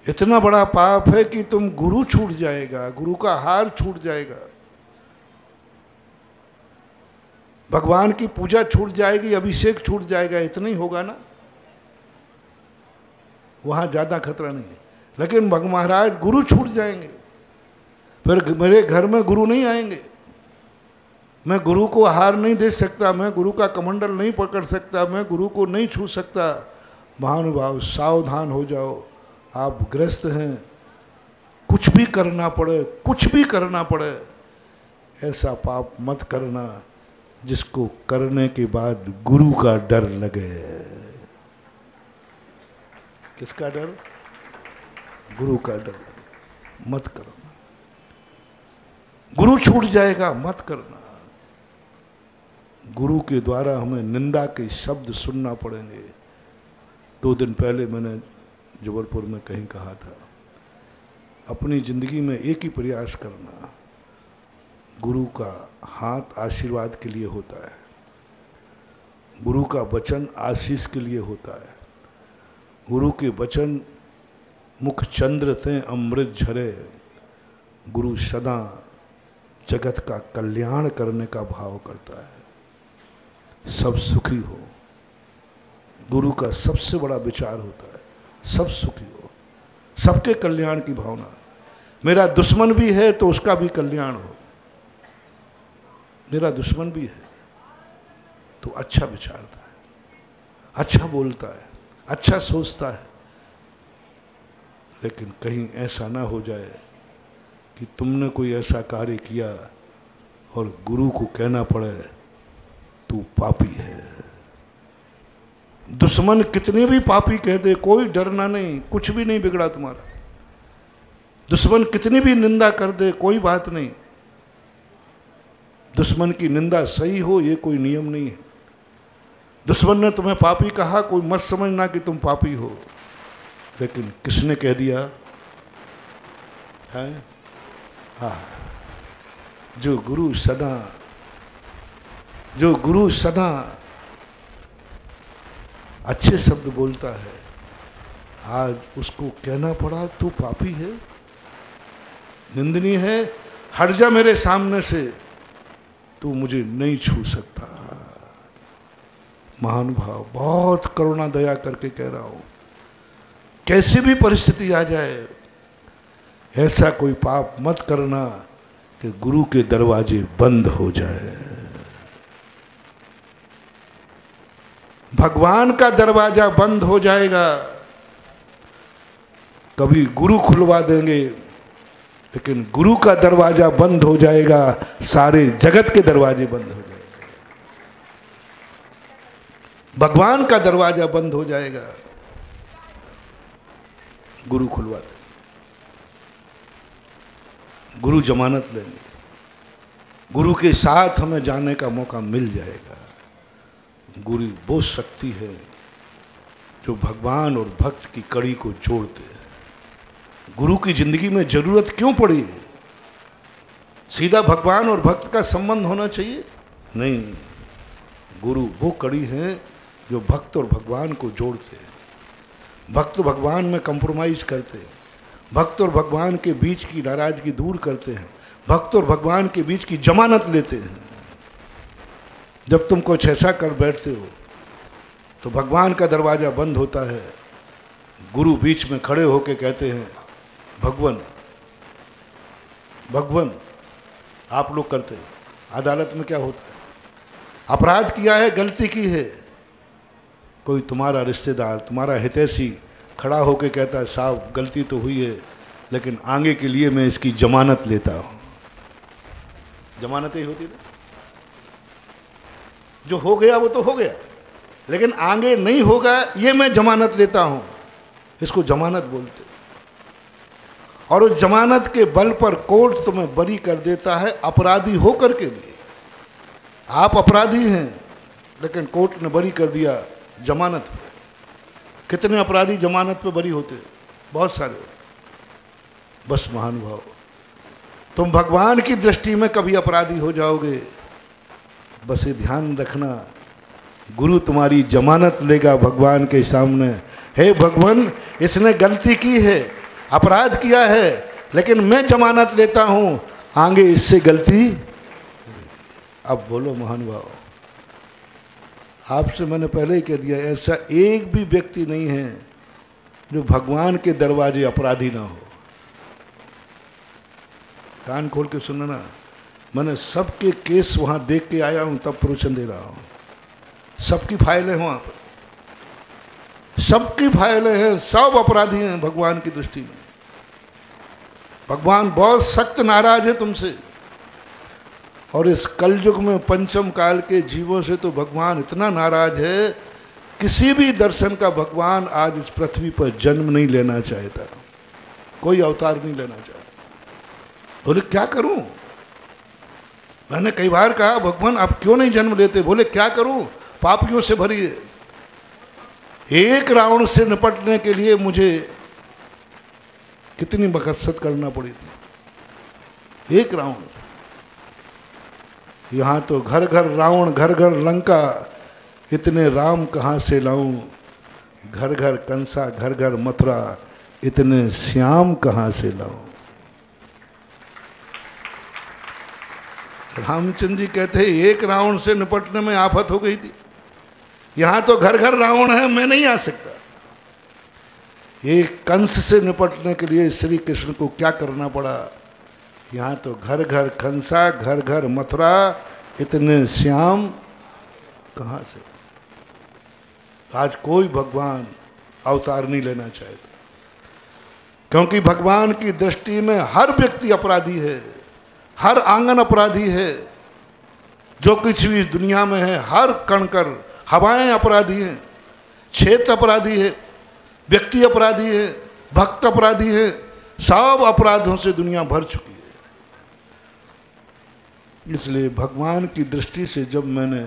इतना बड़ा पाप है कि तुम गुरु छूट जाएगा, गुरु का आहार छूट जाएगा, भगवान की पूजा छूट जाएगी, अभिषेक छूट जाएगा, इतना ही होगा ना, वहां ज्यादा खतरा नहीं है। लेकिन महाराज गुरु छूट जाएंगे, फिर मेरे घर में गुरु नहीं आएंगे, मैं गुरु को आहार नहीं दे सकता, मैं गुरु का कमंडल नहीं पकड़ सकता, मैं गुरु को नहीं छू सकता। महानुभाव सावधान हो जाओ, आप ग्रस्त हैं, कुछ भी करना पड़े, कुछ भी करना पड़े, ऐसा पाप मत करना जिसको करने के बाद गुरु का डर लगे। किसका डर? गुरु का डर लगे, मत करना। गुरु छूट जाएगा, मत करना। गुरु के द्वारा हमें निंदा के शब्द सुनना पड़ेंगे। 2 दिन पहले मैंने जबलपुर में कहीं कहा था, अपनी जिंदगी में एक ही प्रयास करना, गुरु का हाथ आशीर्वाद के लिए होता है, गुरु का वचन आशीष के लिए होता है, गुरु के वचन मुख चंद्र थे अमृत झरे, गुरु सदा जगत का कल्याण करने का भाव करता है, सब सुखी हो। गुरु का सबसे बड़ा विचार होता है सब सुखी हो, सबके कल्याण की भावना। मेरा दुश्मन भी है तो उसका भी कल्याण हो, मेरा दुश्मन भी है तो अच्छा विचारता है, अच्छा बोलता है, अच्छा सोचता है। लेकिन कहीं ऐसा ना हो जाए कि तुमने कोई ऐसा कार्य किया और गुरु को कहना पड़े तू पापी है। दुश्मन कितने भी पापी कह दे, कोई डरना नहीं, कुछ भी नहीं बिगड़ा तुम्हारा। दुश्मन कितनी भी निंदा कर दे, कोई बात नहीं। दुश्मन की निंदा सही हो ये कोई नियम नहीं है। दुश्मन ने तुम्हें पापी कहा, कोई मत समझना कि तुम पापी हो। लेकिन किसने कह दिया है? हाँ, जो गुरु सदा अच्छे शब्द बोलता है, आज उसको कहना पड़ा तू पापी है, निंदनीय है, हट जा मेरे सामने से, तू मुझे नहीं छू सकता। महानुभाव, बहुत करुणा दया करके कह रहा हूं, कैसी भी परिस्थिति आ जाए ऐसा कोई पाप मत करना कि गुरु के दरवाजे बंद हो जाए। भगवान का दरवाजा बंद हो जाएगा, कभी गुरु खुलवा देंगे, लेकिन गुरु का दरवाजा बंद हो जाएगा, सारे जगत के दरवाजे बंद हो जाएंगे। भगवान का दरवाजा बंद हो जाएगा, गुरु खुलवा देंगे, गुरु जमानत लेंगे, गुरु के साथ हमें जाने का मौका मिल जाएगा। गुरु वो शक्ति है जो भगवान और भक्त की कड़ी को जोड़ते हैं। गुरु की जिंदगी में जरूरत क्यों पड़ी? सीधा भगवान और भक्त का संबंध होना चाहिए? नहीं, गुरु वो कड़ी है जो भक्त और भगवान को जोड़ते हैं। भक्त भगवान में कंप्रोमाइज करते हैं, भक्त और भगवान के बीच की नाराजगी दूर करते हैं, भक्त और भगवान के बीच की जमानत लेते हैं। जब तुम कुछ ऐसा कर बैठते हो तो भगवान का दरवाजा बंद होता है, गुरु बीच में खड़े होकर कहते हैं भगवान भगवान। आप लोग करते हैं, अदालत में क्या होता है? अपराध किया है, गलती की है, कोई तुम्हारा रिश्तेदार, तुम्हारा हितैषी खड़ा होकर कहता है साहब गलती तो हुई है, लेकिन आगे के लिए मैं इसकी जमानत लेता हूँ। जमानतें होती ना, जो हो गया वो तो हो गया, लेकिन आगे नहीं होगा ये मैं जमानत लेता हूँ। इसको जमानत बोलते। और उस जमानत के बल पर कोर्ट तुम्हें बरी कर देता है, अपराधी होकर के भी। आप अपराधी हैं लेकिन कोर्ट ने बरी कर दिया जमानत पे। कितने अपराधी जमानत पे बरी होते? बहुत सारे। बस महानुभाव, तुम भगवान की दृष्टि में कभी अपराधी हो जाओगे, बस ये ध्यान रखना, गुरु तुम्हारी जमानत लेगा भगवान के सामने। हे भगवान, इसने गलती की है, अपराध किया है, लेकिन मैं जमानत लेता हूं, आगे इससे गलती। अब बोलो महानुभाव, आपसे मैंने पहले ही कह दिया, ऐसा एक भी व्यक्ति नहीं है जो भगवान के दरवाजे अपराधी ना हो। कान खोल के सुनना, मैंने सबके केस वहां देख के आया हूं, तब प्रवचन दे रहा हूं। सबकी फाइलें वहां पर, सबकी फाइलें हैं, सब अपराधी हैं भगवान की दृष्टि में। भगवान बहुत सख्त नाराज है तुमसे। और इस कलयुग में पंचम काल के जीवों से तो भगवान इतना नाराज है, किसी भी दर्शन का भगवान आज इस पृथ्वी पर जन्म नहीं लेना चाहता, कोई अवतार नहीं लेना चाहता। बोले क्या करूं? मैंने कई बार कहा, भगवान आप क्यों नहीं जन्म लेते? बोले क्या करूं, पापियों से भरी है। एक रावण से निपटने के लिए मुझे कितनी मकसद करना पड़ी थी। एक रावण, यहां तो घर घर रावण, घर घर लंका, इतने राम कहां से लाऊं? घर घर कंसा, घर घर मथुरा, इतने श्याम कहां से लाऊं? रामचंद्र जी कहते हैं, एक रावण से निपटने में आफत हो गई थी, यहां तो घर घर रावण है, मैं नहीं आ सकता। एक कंस से निपटने के लिए श्री कृष्ण को क्या करना पड़ा? यहां तो घर घर कंसा, घर घर मथुरा, इतने श्याम कहां से? आज कोई भगवान अवतार नहीं लेना चाहता, क्योंकि भगवान की दृष्टि में हर व्यक्ति अपराधी है, हर आंगन अपराधी है। जो कुछ भी इस दुनिया में है, हर कणकर, हवाएं अपराधी हैं, क्षेत्र अपराधी है, व्यक्ति अपराधी है, भक्त अपराधी है, सब अपराधों से दुनिया भर चुकी है। इसलिए भगवान की दृष्टि से जब मैंने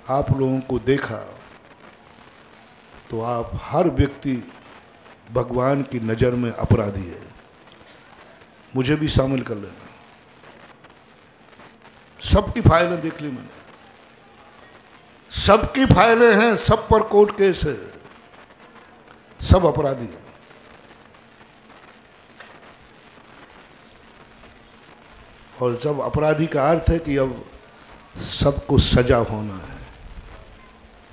आप लोगों को देखा, तो आप हर व्यक्ति भगवान की नज़र में अपराधी है। मुझे भी शामिल कर लेना। सबकी फाइलें देख ली मैंने, सबकी फाइलें हैं, सब पर कोर्ट केस है, सब अपराधी हैं। और जब अपराधी का अर्थ है कि अब सबको सजा होना है,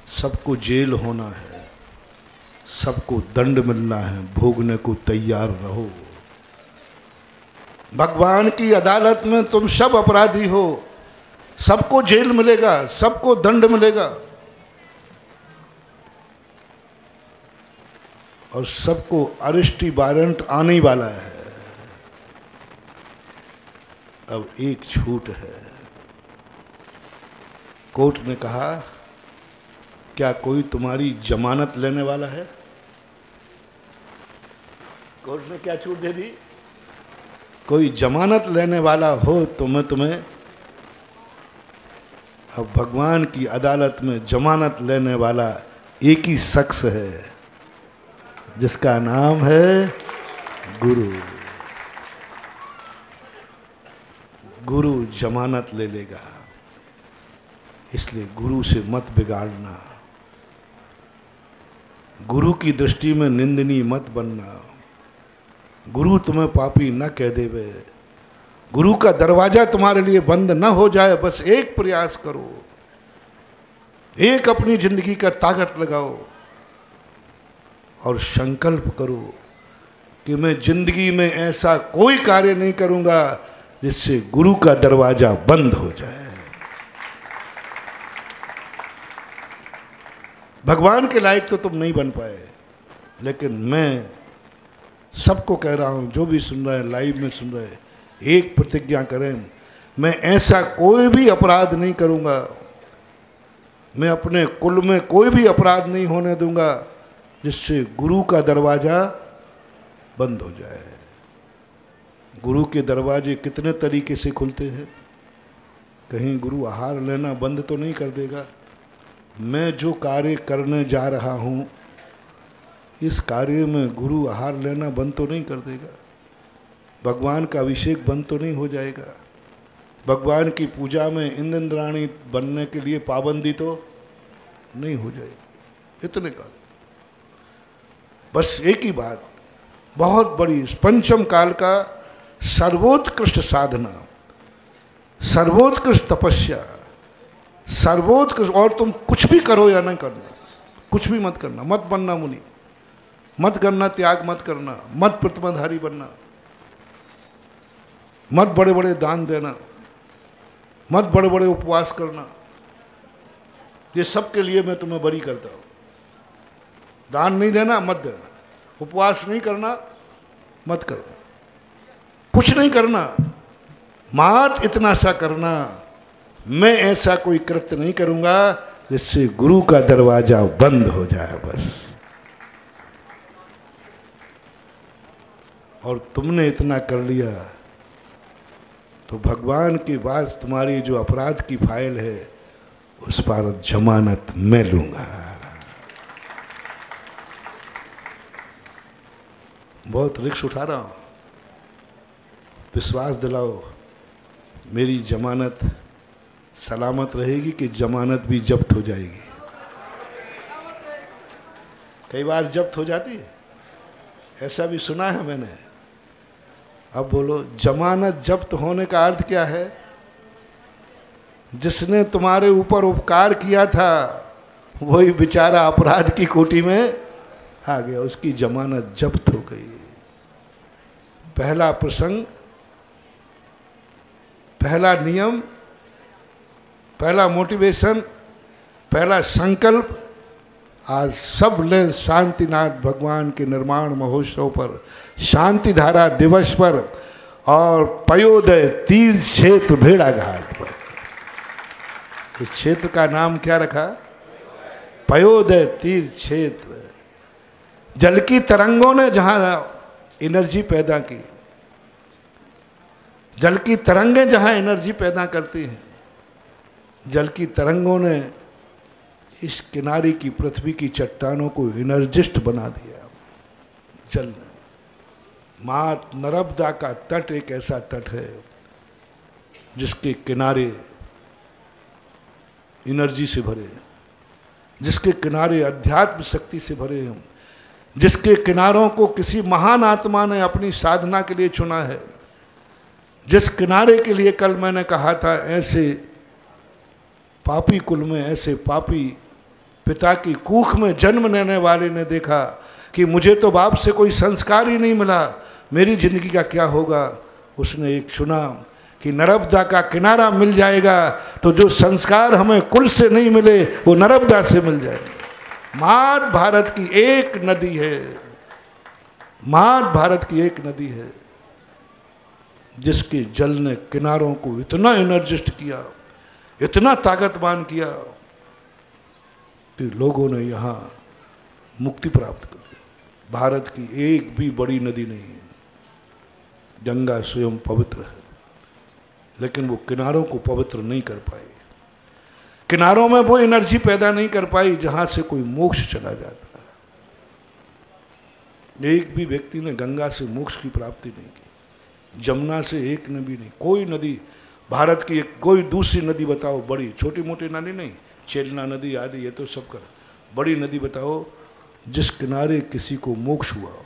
सबको जेल होना है, सबको दंड मिलना है, भोगने को तैयार रहो। भगवान की अदालत में तुम सब अपराधी हो, सबको जेल मिलेगा, सबको दंड मिलेगा, और सबको अरेस्ट वारंट आने वाला है। अब एक छूट है। कोर्ट ने कहा, क्या कोई तुम्हारी जमानत लेने वाला है? कोर्ट ने क्या छूट दे दी? कोई जमानत लेने वाला हो तो मैं तुम्हें। अब भगवान की अदालत में जमानत लेने वाला एक ही शख्स है, जिसका नाम है गुरु। गुरु जमानत ले लेगा, इसलिए गुरु से मत बिगाड़ना, गुरु की दृष्टि में निंदनीय मत बनना। गुरु तुम्हें पापी न कह देवे, गुरु का दरवाजा तुम्हारे लिए बंद न हो जाए, बस एक प्रयास करो, एक अपनी जिंदगी का ताकत लगाओ और संकल्प करो कि मैं जिंदगी में ऐसा कोई कार्य नहीं करूंगा जिससे गुरु का दरवाजा बंद हो जाए। भगवान के लायक तो तुम नहीं बन पाए, लेकिन मैं सबको कह रहा हूं, जो भी सुन रहे हैं, लाइव में सुन रहे हैं, एक प्रतिज्ञा करें, मैं ऐसा कोई भी अपराध नहीं करूंगा, मैं अपने कुल में कोई भी अपराध नहीं होने दूंगा जिससे गुरु का दरवाजा बंद हो जाए। गुरु के दरवाजे कितने तरीके से खुलते हैं। कहीं गुरु आहार लेना बंद तो नहीं कर देगा। मैं जो कार्य करने जा रहा हूँ इस कार्य में गुरु आहार लेना बंद तो नहीं कर देगा। भगवान का अभिषेक बंद तो नहीं हो जाएगा। भगवान की पूजा में इंद्राणी बनने के लिए पाबंदी तो नहीं हो जाएगी। इतने का बस एक ही बात, बहुत बड़ी पंचम काल का सर्वोत्कृष्ट साधना, सर्वोत्कृष्ट तपस्या, सर्वोत्कृष्ट। और तुम कुछ भी करो या नहीं करना, कुछ भी मत करना, मत बनना मुनि, मत करना त्याग, मत करना, मत प्रतिमाधारी बनना, मत बड़े बड़े दान देना, मत बड़े बड़े उपवास करना। ये सब के लिए मैं तुम्हें बरी करता हूँ। दान नहीं देना, मत देना। उपवास नहीं करना, मत करना। कुछ नहीं करना, मात इतना सा करना, मैं ऐसा कोई कृत्य नहीं करूंगा जिससे गुरु का दरवाजा बंद हो जाए बस। और तुमने इतना कर लिया तो भगवान के बाद तुम्हारी जो अपराध की फाइल है उस पर जमानत मैं लूंगा। बहुत रिस्क उठा रहा हूं, विश्वास दिलाओ मेरी जमानत सलामत रहेगी कि जमानत भी जब्त हो जाएगी। कई बार जब्त हो जाती है, ऐसा भी सुना है मैंने। अब बोलो, जमानत जब्त होने का अर्थ क्या है? जिसने तुम्हारे ऊपर उपकार किया था वही बेचारा अपराध की कोटि में आ गया, उसकी जमानत जब्त हो गई। पहला प्रसंग, पहला नियम, पहला मोटिवेशन, पहला संकल्प, आज सब लें शांतिनाथ भगवान के निर्माण महोत्सव पर, शांति धारा दिवस पर और पयोदय तीर्थ क्षेत्र भेड़ा घाट पर। इस क्षेत्र का नाम क्या रखा? पयोदय तीर्थ क्षेत्र। जल की तरंगों ने जहां एनर्जी पैदा की, जल की तरंगें जहां एनर्जी पैदा करती हैं, जल की तरंगों ने इस किनारे की पृथ्वी की चट्टानों को एनर्जिस्ट बना दिया। जल ने, मात नर्मदा का तट एक ऐसा तट है जिसके किनारे एनर्जी से भरे, जिसके किनारे अध्यात्म शक्ति से भरे हैं, जिसके किनारों को किसी महान आत्मा ने अपनी साधना के लिए चुना है, जिस किनारे के लिए कल मैंने कहा था ऐसे पापी कुल में, ऐसे पापी पिता की कूख में जन्म लेने वाले ने देखा कि मुझे तो बाप से कोई संस्कार ही नहीं मिला, मेरी जिंदगी का क्या होगा। उसने एक चुना कि नर्मदा का किनारा मिल जाएगा तो जो संस्कार हमें कुल से नहीं मिले वो नर्मदा से मिल जाएंगे। मात भारत की एक नदी है, मात भारत की एक नदी है जिसके जल ने किनारों को इतना एनर्जिस्ट किया, इतना ताकतवान किया कि लोगों ने यहाँ मुक्ति प्राप्त कर ली। भारत की एक भी बड़ी नदी नहीं है, गंगा स्वयं पवित्र है, लेकिन वो किनारों को पवित्र नहीं कर पाई, किनारों में वो एनर्जी पैदा नहीं कर पाई जहाँ से कोई मोक्ष चला जाता है। एक भी व्यक्ति ने गंगा से मोक्ष की प्राप्ति नहीं की, जमुना से एक नदी नहीं, कोई नदी भारत की एक कोई दूसरी नदी बताओ, बड़ी छोटी मोटी नदी नहीं, चेलना नदी आदि ये तो सब कर, बड़ी नदी बताओ जिस किनारे किसी को मोक्ष हुआ हो,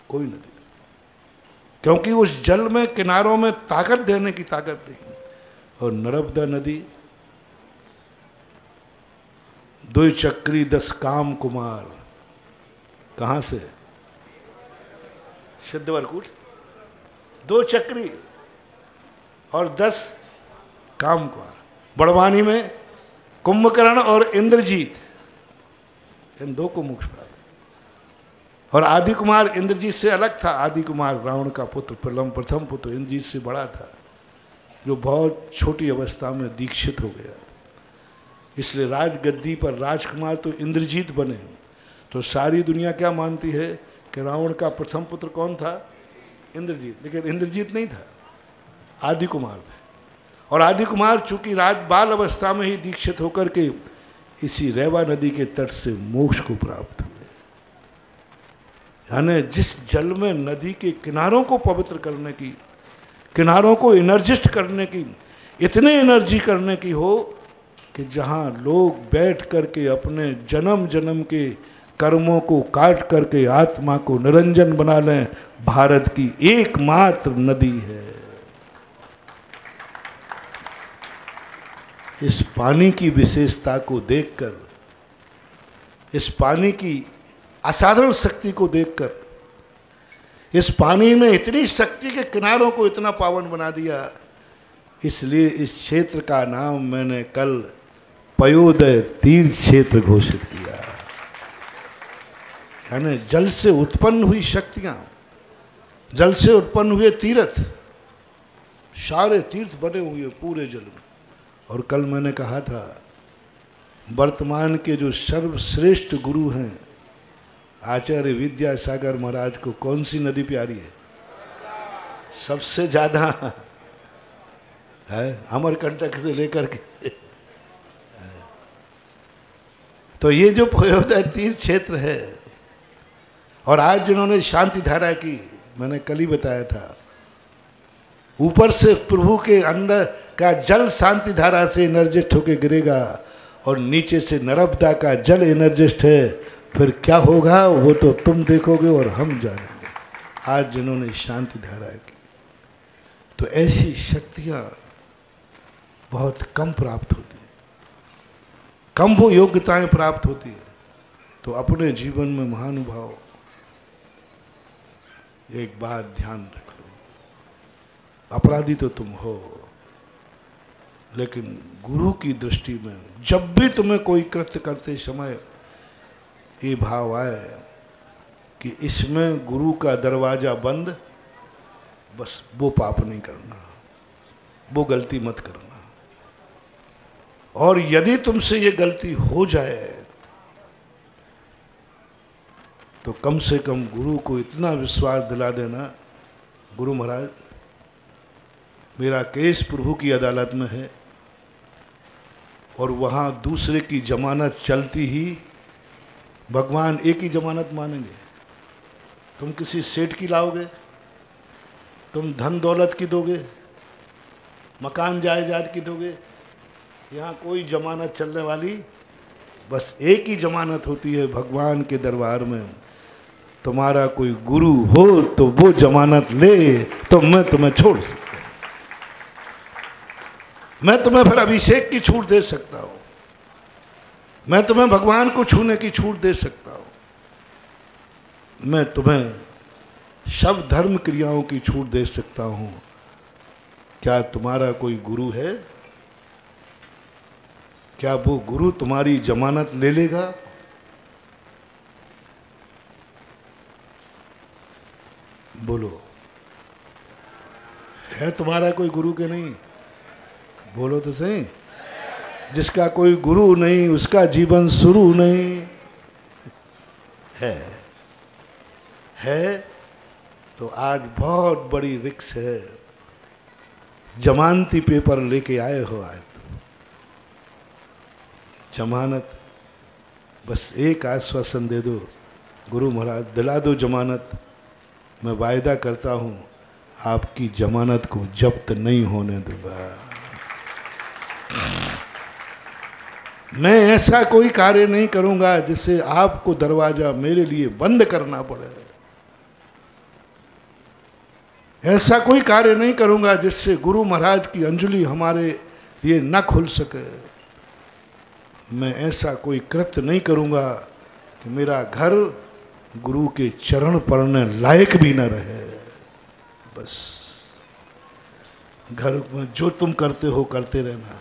कोई नदी। क्योंकि उस जल में किनारों में ताकत देने की ताकत नहीं। और नर्मदा नदी, 2 चक्री 10 काम कुमार, कहाँ से? सिद्धवरकूट, 2 चक्री और 10 काम कुमार। बड़वानी में कुंभकर्ण और इंद्रजीत, इन 2 को मोक्ष प्राप्त। और आदि कुमार इंद्रजीत से अलग था। आदि कुमार रावण का पुत्र, प्रथम पुत्र, इंद्रजीत से बड़ा था, जो बहुत छोटी अवस्था में दीक्षित हो गया। इसलिए राजगद्दी पर राजकुमार तो इंद्रजीत बने। तो सारी दुनिया क्या मानती है कि रावण का प्रथम पुत्र कौन था? इंद्रजीत। लेकिन इंद्रजीत नहीं था, आदि कुमार थे। और आदि कुमार चूंकि बाल अवस्था में ही दीक्षित होकर के इसी रेवा नदी के तट से मोक्ष को प्राप्त हुए। यानी जिस जल में नदी के किनारों को पवित्र करने की, किनारों को एनर्जिस्ट करने की, इतने एनर्जी करने की हो कि जहाँ लोग बैठ करके अपने जन्म जन्म के कर्मों को काट करके आत्मा को निरंजन बना लें, भारत की एकमात्र नदी है। इस पानी की विशेषता को देखकर, इस पानी की असाधारण शक्ति को देखकर, इस पानी में इतनी शक्ति के किनारों को इतना पावन बना दिया, इसलिए इस क्षेत्र का नाम मैंने कल पयोदय तीर्थ क्षेत्र घोषित किया। यानी जल से उत्पन्न हुई शक्तियां, जल से उत्पन्न हुए तीर्थ, सारे तीर्थ बने हुए पूरे जल में। और कल मैंने कहा था वर्तमान के जो सर्वश्रेष्ठ गुरु हैं आचार्य विद्यासागर महाराज को कौन सी नदी प्यारी है? सबसे ज्यादा है अमरकंटक से लेकर के। तो ये जो पयोदय तीर्थ क्षेत्र है, और आज जिन्होंने शांति धारा की, मैंने कल ही बताया था, ऊपर से प्रभु के अंदर का जल शांति धारा से एनर्जिस्ट होके गिरेगा और नीचे से नर्मदा का जल एनर्जिस्ट है। फिर क्या होगा वो तो तुम देखोगे और हम जानेंगे। आज जिन्होंने शांति धारा की, तो ऐसी शक्तियां बहुत कम प्राप्त होती है, कम वो योग्यताएं प्राप्त होती है। तो अपने जीवन में महानुभाव एक बात ध्यान रख लो, अपराधी तो तुम हो, लेकिन गुरु की दृष्टि में जब भी तुम्हें कोई कृत्य करते समय ये भाव आए कि इसमें गुरु का दरवाजा बंद, बस वो पाप नहीं करना, वो गलती मत करना। और यदि तुमसे ये गलती हो जाए तो कम से कम गुरु को इतना विश्वास दिला देना, गुरु महाराज मेरा केस प्रभु की अदालत में है और वहाँ दूसरे की जमानत चलती ही भगवान एक ही जमानत मानेंगे। तुम किसी सेठ की लाओगे, तुम धन दौलत की दोगे, मकान जायदाद की दोगे, यहाँ कोई जमानत चलने वाली, बस एक ही जमानत होती है भगवान के दरबार में। तुम्हारा कोई गुरु हो तो वो जमानत ले तो मैं तुम्हें छोड़ सकता हूँ, मैं तुम्हें फिर अभिषेक की छूट दे सकता हूँ, मैं तुम्हें भगवान को छूने की छूट दे सकता हूँ, मैं तुम्हें सब धर्म क्रियाओं की छूट दे सकता हूँ। क्या तुम्हारा कोई गुरु है? क्या वो गुरु तुम्हारी जमानत ले लेगा? बोलो, है तुम्हारा कोई गुरु के नहीं? बोलो तो सही। जिसका कोई गुरु नहीं उसका जीवन शुरू नहीं है तो आज बहुत बड़ी रिक्स है। जमानती पेपर लेके आए हो, आज तो जमानत, बस एक आश्वासन दे दो, गुरु महाराज दिला दो जमानत, मैं वायदा करता हूँ आपकी जमानत को जब्त नहीं होने दूंगा। मैं ऐसा कोई कार्य नहीं करूंगा जिससे आपको दरवाजा मेरे लिए बंद करना पड़े, ऐसा कोई कार्य नहीं करूंगा जिससे गुरु महाराज की अंजलि हमारे लिए न खुल सके। मैं ऐसा कोई कृत्य नहीं करूंगा कि मेरा घर गुरु के चरण पड़ने लायक भी न रहे। बस घर में जो तुम करते हो करते रहना।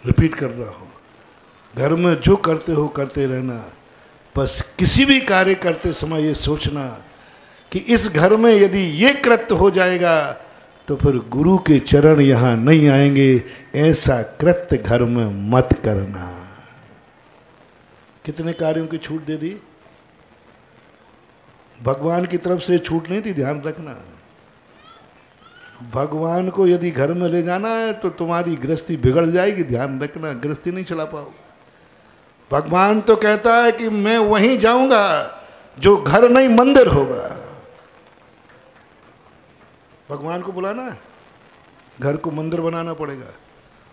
रिपीट कर रहा हूं, घर में जो करते हो करते रहना। बस किसी भी कार्य करते समय ये सोचना कि इस घर में यदि ये कृत्य हो जाएगा तो फिर गुरु के चरण यहां नहीं आएंगे। ऐसा कृत्य घर में मत करना। कितने कार्यों की छूट दे दी? भगवान की तरफ से छूट नहीं थी, ध्यान रखना। भगवान को यदि घर में ले जाना है तो तुम्हारी गृहस्थी बिगड़ जाएगी, ध्यान रखना, गृहस्थी नहीं चला पाओ। भगवान तो कहता है कि मैं वहीं जाऊंगा जो घर नहीं मंदिर होगा। भगवान को बुलाना है, घर को मंदिर बनाना पड़ेगा।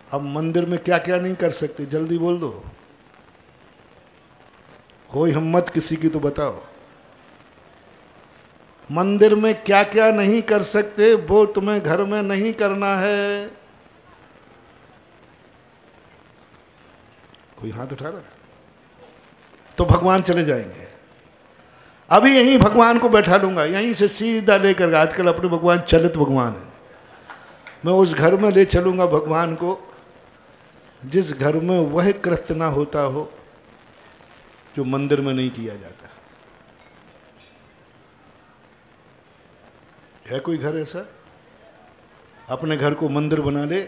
अब मंदिर में क्या क्या नहीं कर सकते, जल्दी बोल दो। कोई हिम्मत किसी की तो बताओ। मंदिर में क्या क्या नहीं कर सकते वो तुम्हें घर में नहीं करना है। कोई हाथ उठा रहा है तो भगवान चले जाएंगे। अभी यहीं भगवान को बैठा लूंगा, यहीं से सीधा लेकर, आजकल अपने भगवान चलित भगवान है, मैं उस घर में ले चलूंगा भगवान को जिस घर में वह कृत्य ना होता हो जो मंदिर में नहीं किया जाता। है कोई घर ऐसा? अपने घर को मंदिर बना ले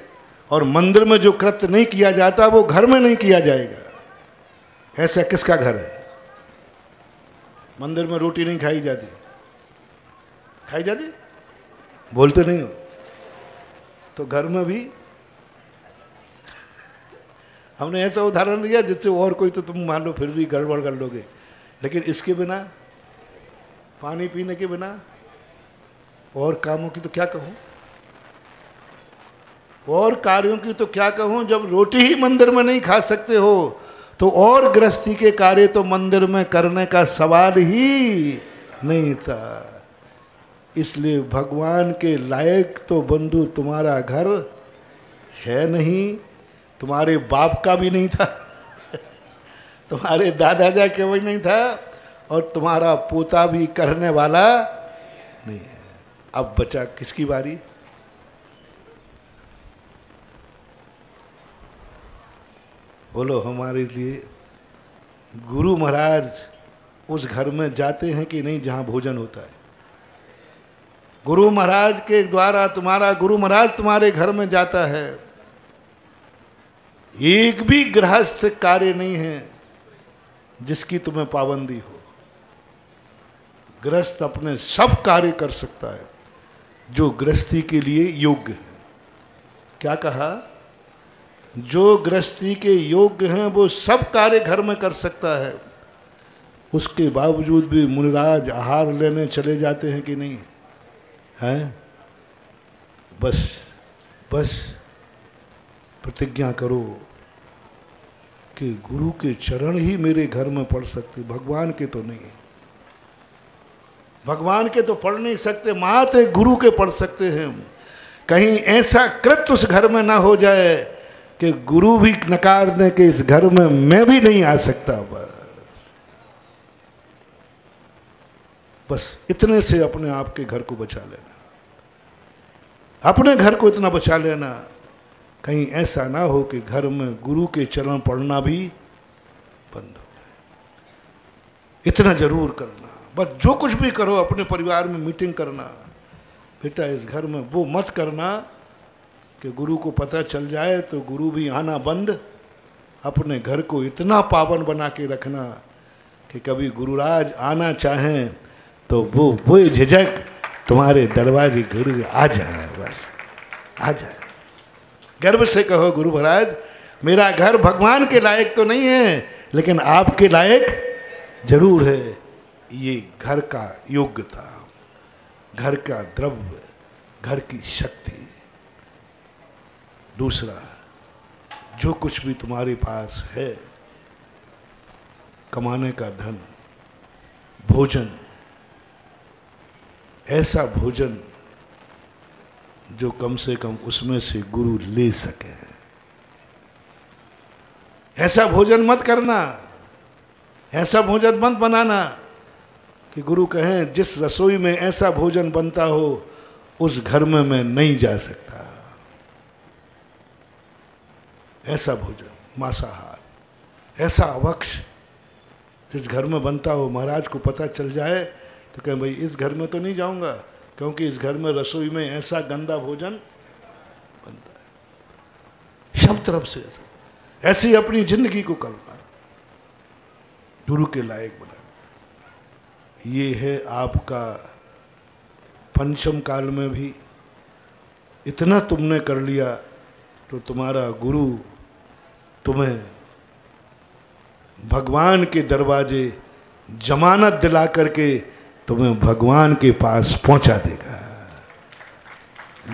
और मंदिर में जो कृत्य नहीं किया जाता वो घर में नहीं किया जाएगा। ऐसा किसका घर है? मंदिर में रोटी नहीं खाई जाती? खाई जाती? बोलते नहीं हो तो घर में भी। हमने ऐसा उदाहरण दिया जिससे और कोई तो तुम मान लो फिर भी गड़बड़ कर लोगे, लेकिन इसके बिना, पानी पीने के बिना और कामों की तो क्या कहूं, और कार्यों की तो क्या कहूं। जब रोटी ही मंदिर में नहीं खा सकते हो तो और गृहस्थी के कार्य तो मंदिर में करने का सवाल ही नहीं था। इसलिए भगवान के लायक तो बंधु तुम्हारा घर है नहीं, तुम्हारे बाप का भी नहीं था, तुम्हारे दादाजा के भी नहीं था, और तुम्हारा पोता भी करने वाला नहीं है। अब बचा किसकी बारी? बोलो। हमारे लिए गुरु महाराज उस घर में जाते हैं कि नहीं जहां भोजन होता है? गुरु महाराज के द्वारा तुम्हारा गुरु महाराज तुम्हारे घर में जाता है। एक भी गृहस्थ कार्य नहीं है जिसकी तुम्हें पाबंदी हो। गृहस्थ अपने सब कार्य कर सकता है जो गृहस्थी के लिए योग्य है। क्या कहा? जो गृहस्थी के योग्य हैं वो सब कार्य घर में कर सकता है। उसके बावजूद भी मुनिराज आहार लेने चले जाते हैं कि नहीं हैं? बस बस प्रतिज्ञा करो कि गुरु के चरण ही मेरे घर में पड़ सकते, भगवान के तो नहीं। भगवान के तो पढ़ नहीं सकते, मात्र गुरु के पढ़ सकते हैं। कहीं ऐसा कृत्य उस घर में ना हो जाए कि गुरु भी नकार दें कि इस घर में मैं भी नहीं आ सकता। बस इतने से अपने आप के घर को बचा लेना, अपने घर को इतना बचा लेना, कहीं ऐसा ना हो कि घर में गुरु के चरण पढ़ना भी बंद हो जाए। इतना जरूर करना। बस जो कुछ भी करो अपने परिवार में मीटिंग करना, बेटा इस घर में वो मत करना कि गुरु को पता चल जाए तो गुरु भी आना बंद। अपने घर को इतना पावन बना के रखना कि कभी गुरुराज आना चाहें तो वो झिझक तुम्हारे दरवाजे गुरु आ जाए, बस आ जाए। गर्व से कहो गुरु महाराज मेरा घर भगवान के लायक तो नहीं है लेकिन आपके लायक जरूर है। ये घर का योग्यता, घर का द्रव्य, घर की शक्ति। दूसरा, जो कुछ भी तुम्हारे पास है, कमाने का धन, भोजन, ऐसा भोजन जो कम से कम उसमें से गुरु ले सके। ऐसा भोजन मत करना, ऐसा भोजन मत बनाना कि गुरु कहें जिस रसोई में ऐसा भोजन बनता हो उस घर में मैं नहीं जा सकता। ऐसा भोजन, मांसाहार, ऐसा अवक्ष जिस घर में बनता हो महाराज को पता चल जाए तो कहें भाई इस घर में तो नहीं जाऊंगा, क्योंकि इस घर में रसोई में ऐसा गंदा भोजन बनता है, सब तरफ से ऐसी अपनी जिंदगी को करना, गुरु के लायक बना। ये है आपका पंचम काल में भी इतना तुमने कर लिया तो तुम्हारा गुरु तुम्हें भगवान के दरवाजे जमानत दिला करके तुम्हें भगवान के पास पहुंचा देगा।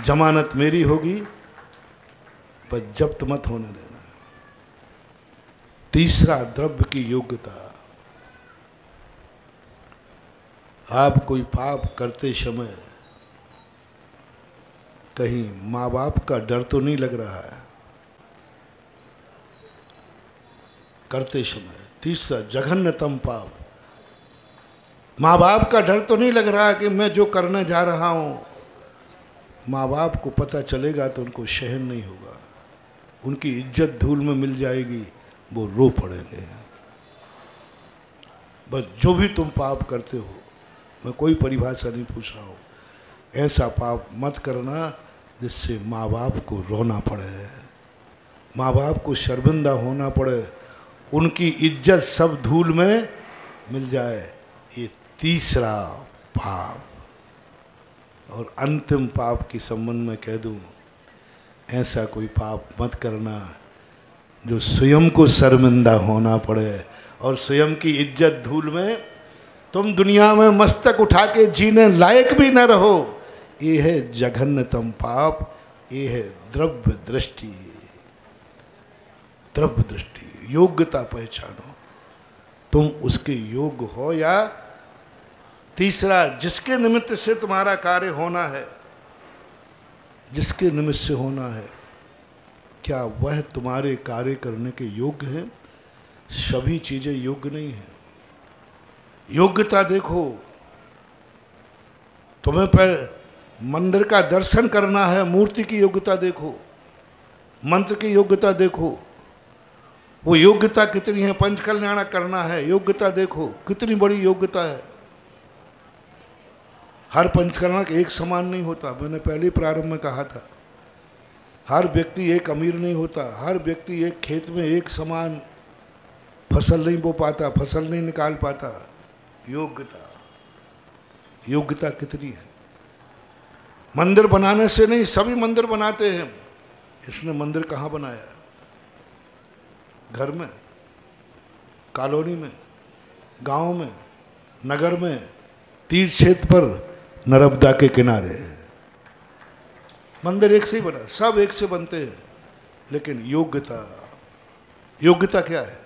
जमानत मेरी होगी, पर जब्त मत होने देना। तीसरा, द्रव्य की योग्यता। आप कोई पाप करते समय कहीं माँ बाप का डर तो नहीं लग रहा है करते समय? तीसरा, जघन्यतम पाप। माँ बाप का डर तो नहीं लग रहा कि मैं जो करने जा रहा हूं माँ बाप को पता चलेगा तो उनको सहन नहीं होगा, उनकी इज्जत धूल में मिल जाएगी, वो रो पड़ेंगे। बस जो भी तुम पाप करते हो, मैं कोई परिभाषा नहीं पूछ रहा हूँ, ऐसा पाप मत करना जिससे माँ बाप को रोना पड़े, माँ बाप को शर्मिंदा होना पड़े, उनकी इज्जत सब धूल में मिल जाए। ये तीसरा पाप। और अंतिम पाप के संबंध में कह दूं, ऐसा कोई पाप मत करना जो स्वयं को शर्मिंदा होना पड़े और स्वयं की इज्जत धूल में तुम दुनिया में मस्तक उठा के जीने लायक भी न रहो। ये है जघन्यतम पाप, ये है द्रव्य दृष्टि। द्रव्य दृष्टि, योग्यता पहचानो, तुम उसके योग्य हो या। तीसरा, जिसके निमित्त से तुम्हारा कार्य होना है, जिसके निमित्त से होना है, क्या वह तुम्हारे कार्य करने के योग्य है? सभी चीजें योग्य नहीं है। योग्यता देखो, तुम्हें पर मंदिर का दर्शन करना है, मूर्ति की योग्यता देखो, मंत्र की योग्यता देखो, वो योग्यता कितनी है। पंचकल्याण करना है, योग्यता देखो कितनी बड़ी योग्यता है। हर पंचकल्याण एक समान नहीं होता, मैंने पहले प्रारंभ में कहा था। हर व्यक्ति एक अमीर नहीं होता, हर व्यक्ति एक खेत में एक समान फसल नहीं बो पाता, फसल नहीं निकाल पाता। योग्यता, योग्यता कितनी है। मंदिर बनाने से नहीं, सभी मंदिर बनाते हैं, इसने मंदिर कहाँ बनाया? घर में, कॉलोनी में, गांव में, नगर में, तीर्थ क्षेत्र पर, नर्मदा के किनारे। मंदिर एक से ही बना, सब एक से बनते हैं, लेकिन योग्यता, योग्यता क्या है?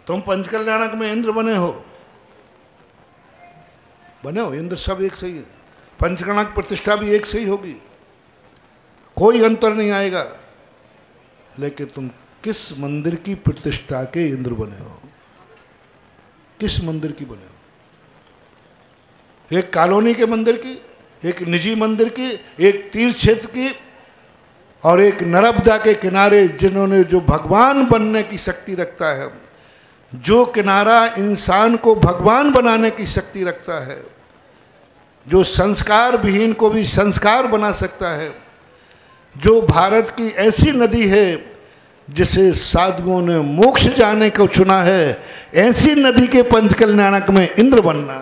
तुम पंचकल्याणक में इंद्र बने हो, इंद्र सब एक से ही है। पंचकल्याणक प्रतिष्ठा भी एक से ही होगी, कोई अंतर नहीं आएगा। लेकिन तुम किस मंदिर की प्रतिष्ठा के इंद्र बने हो? किस मंदिर की बने हो? एक कॉलोनी के मंदिर की, एक निजी मंदिर की, एक तीर्थ क्षेत्र की, और एक नर्मदा के किनारे, जिन्होंने जो भगवान बनने की शक्ति रखता है, जो किनारा इंसान को भगवान बनाने की शक्ति रखता है, जो संस्कार विहीन को भी संस्कार बना सकता है, जो भारत की ऐसी नदी है जिसे साधुओं ने मोक्ष जाने को चुना है, ऐसी नदी के पंचकल्याणक में इंद्र बनना।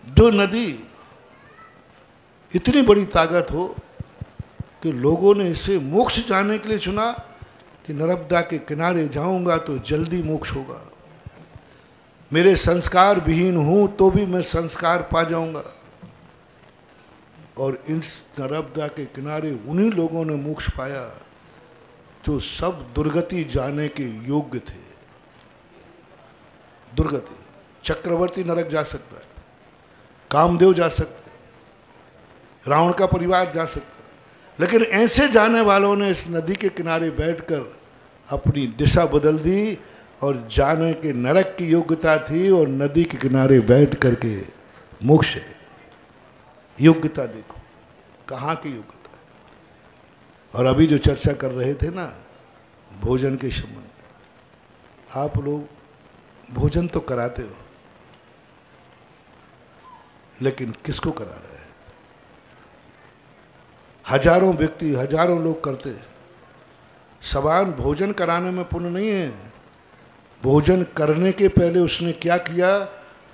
जो नदी इतनी बड़ी ताकत हो कि लोगों ने इसे मोक्ष जाने के लिए चुना कि नर्मदा के किनारे जाऊंगा तो जल्दी मोक्ष होगा, मेरे संस्कार विहीन हूं तो भी मैं संस्कार पा जाऊंगा। और इन नर्मदा के किनारे उन्हीं लोगों ने मोक्ष पाया जो सब दुर्गति जाने के योग्य थे। दुर्गति, चक्रवर्ती नरक जा सकता है, कामदेव जा सकता है, रावण का परिवार जा सकता है, लेकिन ऐसे जाने वालों ने इस नदी के किनारे बैठकर अपनी दिशा बदल दी और जाने के नरक की योग्यता थी, और नदी के किनारे बैठ करके मोक्ष। योग्यता देखो कहाँ की योग्यता है। और अभी जो चर्चा कर रहे थे ना भोजन के संबंध में, आप लोग भोजन तो कराते हो, लेकिन किसको करा रहे हैं? हजारों व्यक्ति, हजारों लोग करते। सवाल भोजन कराने में पुण्य नहीं है, भोजन करने के पहले उसने क्या किया,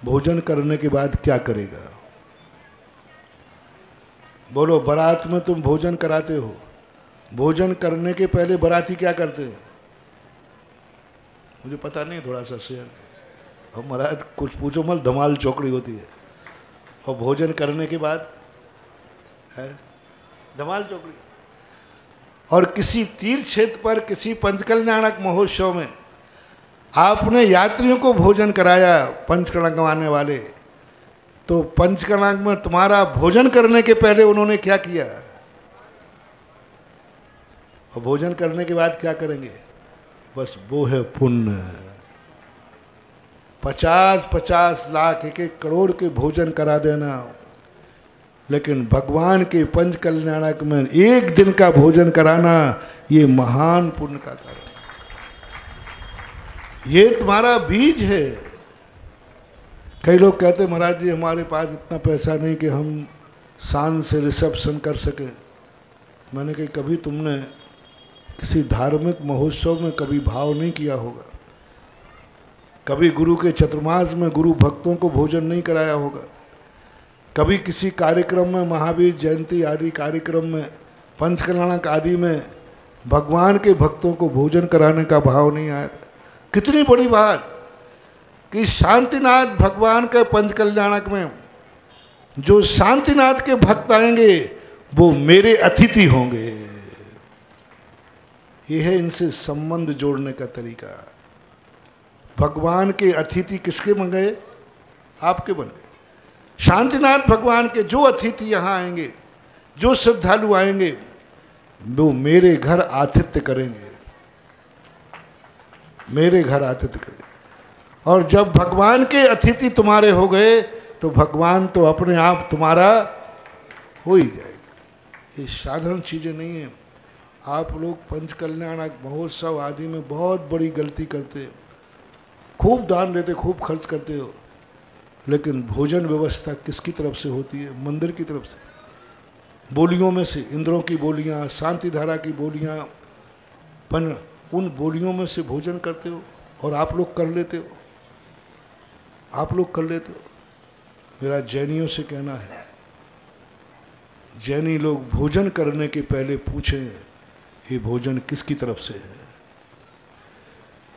भोजन करने के बाद क्या करेगा। बोलो, बारात में तुम भोजन कराते हो, भोजन करने के पहले बाराती क्या करते हैं? मुझे पता नहीं, थोड़ा सा शेयर। और महाराज कुछ पूछो मत, धमाल चौकड़ी होती है। और भोजन करने के बाद है धमाल चौकड़ी। और किसी तीर्थ क्षेत्र पर, किसी पंचकल्याणक महोत्सव में आपने यात्रियों को भोजन कराया, पंचकर्णक आने वाले, तो पंचकर्णक में तुम्हारा भोजन करने के पहले उन्होंने क्या किया, और भोजन करने के बाद क्या करेंगे? बस वो है पुण्य। 50-50 लाख, 1-1 करोड़ के भोजन करा देना, लेकिन भगवान के पंच कल्याणक में एक दिन का भोजन कराना, ये महान पुण्य का कारण। ये तुम्हारा बीज है। कई लोग कहते महाराज जी हमारे पास इतना पैसा नहीं कि हम शान से रिसेप्शन कर सके। मैंने कहा कभी तुमने किसी धार्मिक महोत्सव में कभी भाव नहीं किया होगा, कभी गुरु के चतुर्मास में गुरु भक्तों को भोजन नहीं कराया होगा, कभी किसी कार्यक्रम में, महावीर जयंती आदि कार्यक्रम में, पंचकल्याणक आदि में भगवान के भक्तों को भोजन कराने का भाव नहीं आया। कितनी बड़ी बात कि शांतिनाथ भगवान के पंचकल्याणक में जो शांतिनाथ के भक्त आएंगे वो मेरे अतिथि होंगे। यह है इनसे संबंध जोड़ने का तरीका। भगवान के अतिथि किसके बन गए? आपके बन गए। शांतिनाथ भगवान के जो अतिथि यहाँ आएंगे, जो श्रद्धालु आएंगे, वो मेरे घर आतिथ्य करेंगे, मेरे घर आतिथ्य करेंगे। और जब भगवान के अतिथि तुम्हारे हो गए तो भगवान तो अपने आप तुम्हारा हो ही जाएगा। ये साधारण चीज़ें नहीं है। आप लोग पंचकल्याणक महोत्सव आदि में बहुत बड़ी गलती करते हो, खूब दान देते, खूब खर्च करते हो, लेकिन भोजन व्यवस्था किसकी तरफ से होती है? मंदिर की तरफ से। बोलियों में से इंद्रों की बोलियां, शांति धारा की बोलियां, उन बोलियों में से भोजन करते हो और आप लोग कर लेते हो, आप लोग कर लेते हो। मेरा जैनियों से कहना है, जैनी लोग भोजन करने के पहले पूछें ये भोजन किसकी तरफ से है।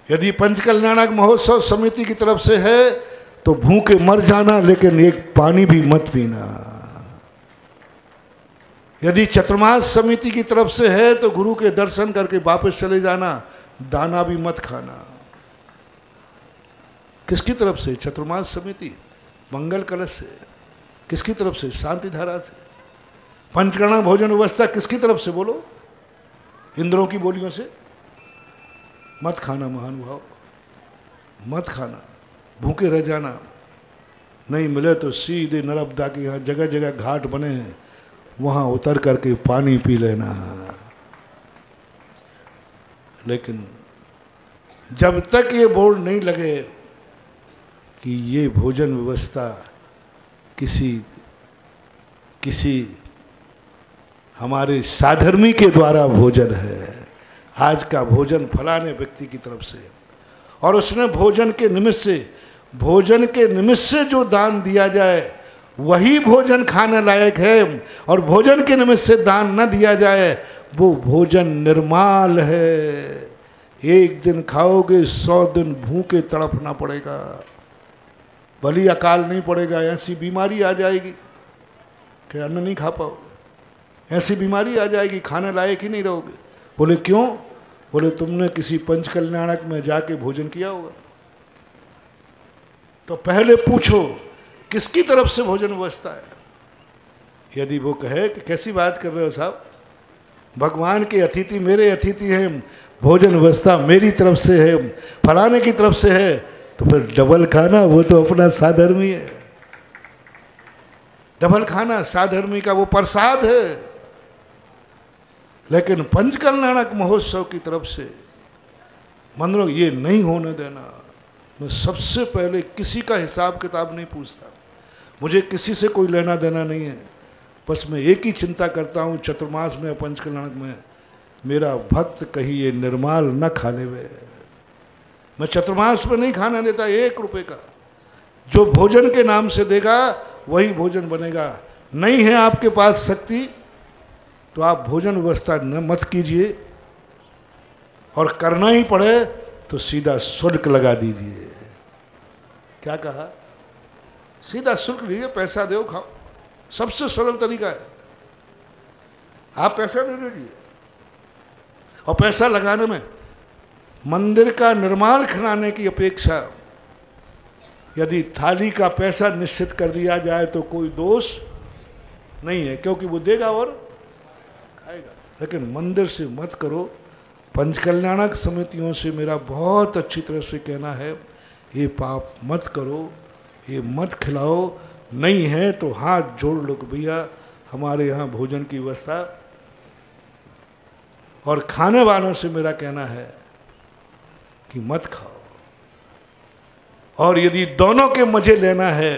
यदि पंचकल्याणक महोत्सव समिति की तरफ से है तो भूखे मर जाना, लेकिन एक पानी भी मत पीना। यदि चतुर्मास समिति की तरफ से है तो गुरु के दर्शन करके वापस चले जाना, दाना भी मत खाना। किसकी तरफ से? चतुर्मास समिति, मंगल कलश से। किसकी तरफ से? शांति धारा से। पंचकर्णक भोजन व्यवस्था किसकी तरफ से? बोलो, इंद्रों की बोलियों से। मत खाना महानुभाव, मत खाना, भूखे रह जाना। नहीं मिले तो सीधे नर्मदा के यहाँ जगह जगह घाट बने हैं, वहाँ उतर करके पानी पी लेना। लेकिन जब तक ये बोर्ड नहीं लगे कि ये भोजन व्यवस्था किसी हमारे साधर्मी के द्वारा भोजन है, आज का भोजन फलाने व्यक्ति की तरफ से, और उसने भोजन के निमित्त से जो दान दिया जाए वही भोजन खाने लायक है, और भोजन के निमित्त से दान न दिया जाए वो भोजन निर्माल है। एक दिन खाओगे 100 दिन भूखे तड़पना पड़ेगा। भली अकाल नहीं पड़ेगा, ऐसी बीमारी आ जाएगी कि अन्न नहीं खा पाओगे, ऐसी बीमारी आ जाएगी खाने लायक ही नहीं रहोगे। बोले क्यों? बोले तुमने किसी पंचकल्याणक में जाके भोजन किया होगा। तो पहले पूछो किसकी तरफ से भोजन व्यवस्था है। यदि वो कहे कि कैसी बात कर रहे हो साहब, भगवान के अतिथि मेरे अतिथि हैं, भोजन व्यवस्था मेरी तरफ से है, फलाने की तरफ से है, तो फिर डबल खाना, वो तो अपना साधर्मी है। डबल खाना साधर्मी का वो प्रसाद है। लेकिन पंचकल्याणक महोत्सव की तरफ से मंदिरों ये नहीं होने देना। मैं सबसे पहले किसी का हिसाब किताब नहीं पूछता। मुझे किसी से कोई लेना देना नहीं है, बस मैं एक ही चिंता करता हूँ चतुर्मास में पंचकल्याणक में मेरा भक्त कहीं ये निर्माल न खा लेवे। मैं चतुर्मास में नहीं खाना देता 1 रुपए का, जो भोजन के नाम से देगा वही भोजन बनेगा। नहीं है आपके पास शक्ति तो आप भोजन व्यवस्था न मत कीजिए, और करना ही पड़े तो सीधा शुल्क लगा दीजिए। क्या कहा? सीधा शुल्क लीजिए, पैसा दो खाओ, सबसे सरल तरीका है। आप पैसा दे दीजिए, और पैसा लगाने में मंदिर का निर्माण खिलाने की अपेक्षा यदि थाली का पैसा निश्चित कर दिया जाए तो कोई दोष नहीं है, क्योंकि वो देगा और खाएगा। लेकिन मंदिर से मत करो। पंचकल्याणक समितियों से मेरा बहुत अच्छी तरह से कहना है, ये पाप मत करो, ये मत खिलाओ। नहीं है तो हाथ जोड़ लो कि भैया हमारे यहाँ भोजन की व्यवस्था। और खाने वालों से मेरा कहना है कि मत खाओ। और यदि दोनों के मजे लेना है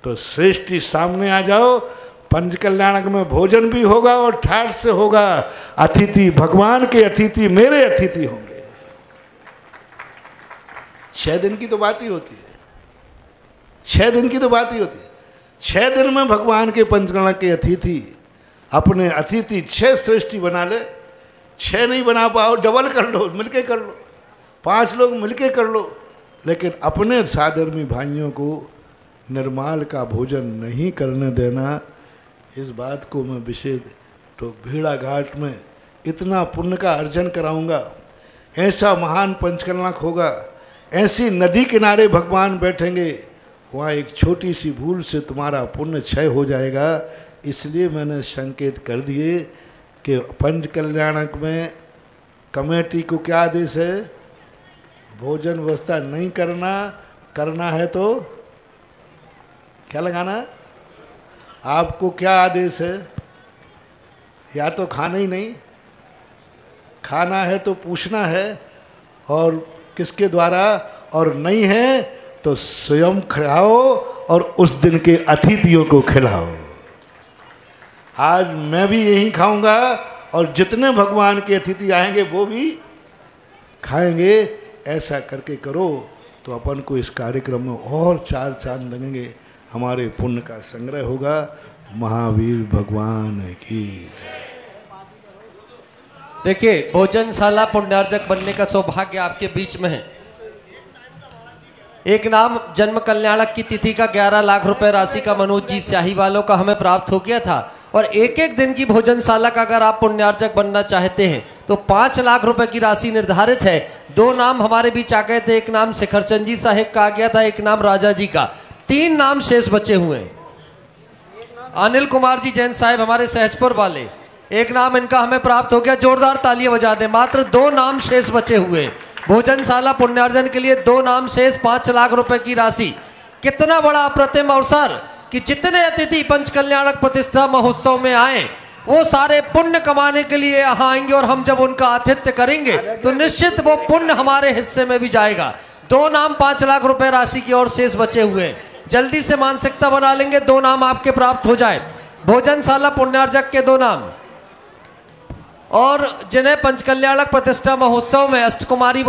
तो श्रेष्ठी सामने आ जाओ। पंचकल्याणक में भोजन भी होगा और ठाठ से होगा। अतिथि भगवान के अतिथि मेरे अतिथि होंगे। 6 दिन की तो बात ही होती है, 6 दिन की तो बात ही होती है। 6 दिन में भगवान के पंचकल्याणक के अतिथि अपने अतिथि 6 श्रेष्ठी बना ले। 6 नहीं बना पाओ, डबल कर लो, मिलके कर लो, 5 लोग मिलके कर लो। लेकिन अपने साधर्मी भाइयों को निर्माल का भोजन नहीं करने देना। इस बात को मैं विशेष तो भेड़ा घाट में इतना पुण्य का अर्जन कराऊंगा। ऐसा महान पंचकल्याणक होगा, ऐसी नदी किनारे भगवान बैठेंगे, वहाँ एक छोटी सी भूल से तुम्हारा पुण्य क्षय हो जाएगा। इसलिए मैंने संकेत कर दिए कि पंचकल्याणक में कमेटी को क्या आदेश है? भोजन व्यवस्था नहीं करना, करना है तो क्या लगाना? आपको क्या आदेश है? या तो खाना ही नहीं, खाना है तो पूछना है, और किसके द्वारा, और नहीं है तो स्वयं खिलाओ और उस दिन के अतिथियों को खिलाओ। आज मैं भी यही खाऊंगा और जितने भगवान के अतिथि आएंगे वो भी खाएंगे। ऐसा करके करो तो अपन को इस कार्यक्रम में और 4 चांद लगेंगे, हमारे पुण्य का संग्रह होगा। महावीर भगवान की। देखिए, भोजनशाला पुण्यार्जक बनने का सौभाग्य आपके बीच में है। एक नाम जन्म कल्याणक की तिथि का 11 लाख रुपए राशि का मनोज जी स्याही वालों का हमें प्राप्त हो गया था। और एक दिन की भोजनशाला का अगर आप पुण्यार्जक बनना चाहते हैं तो 5 लाख रुपए की राशि निर्धारित है। 2 नाम हमारे बीच आ गए थे, एक नाम शिखरचंद जी साहिब का आ गया था, एक नाम राजा जी का। 3 नाम शेष बचे हुए हैं। अनिल कुमार जी जैन साहब हमारे सहजपुर वाले, एक नाम इनका हमें प्राप्त हो गया, जोरदार तालियां बजा दें। मात्र 2 नाम शेष बचे हुए। भोजनशाला पुण्यार्जन के लिए 2 नाम शेष, 5 लाख रुपए की राशि। कितना बड़ा अप्रतिम अवसर कि जितने अतिथि पंचकल्याणक प्रतिष्ठा महोत्सव में आए वो सारे पुण्य कमाने के लिए यहाँ आएंगे, और हम जब उनका आतिथ्य करेंगे तो निश्चित वो पुण्य हमारे हिस्से में भी जाएगा। 2 नाम 5 लाख रुपए राशि की और शेष बचे हुए। जल्दी से मानसिकता बना लेंगे, 2 नाम आपके प्राप्त हो जाए। भोजनशाला पुण्यार्जक के 2 नाम, और जिन्हें पंचकल्याणक प्रतिष्ठा महोत्सव में अष्टकुमारी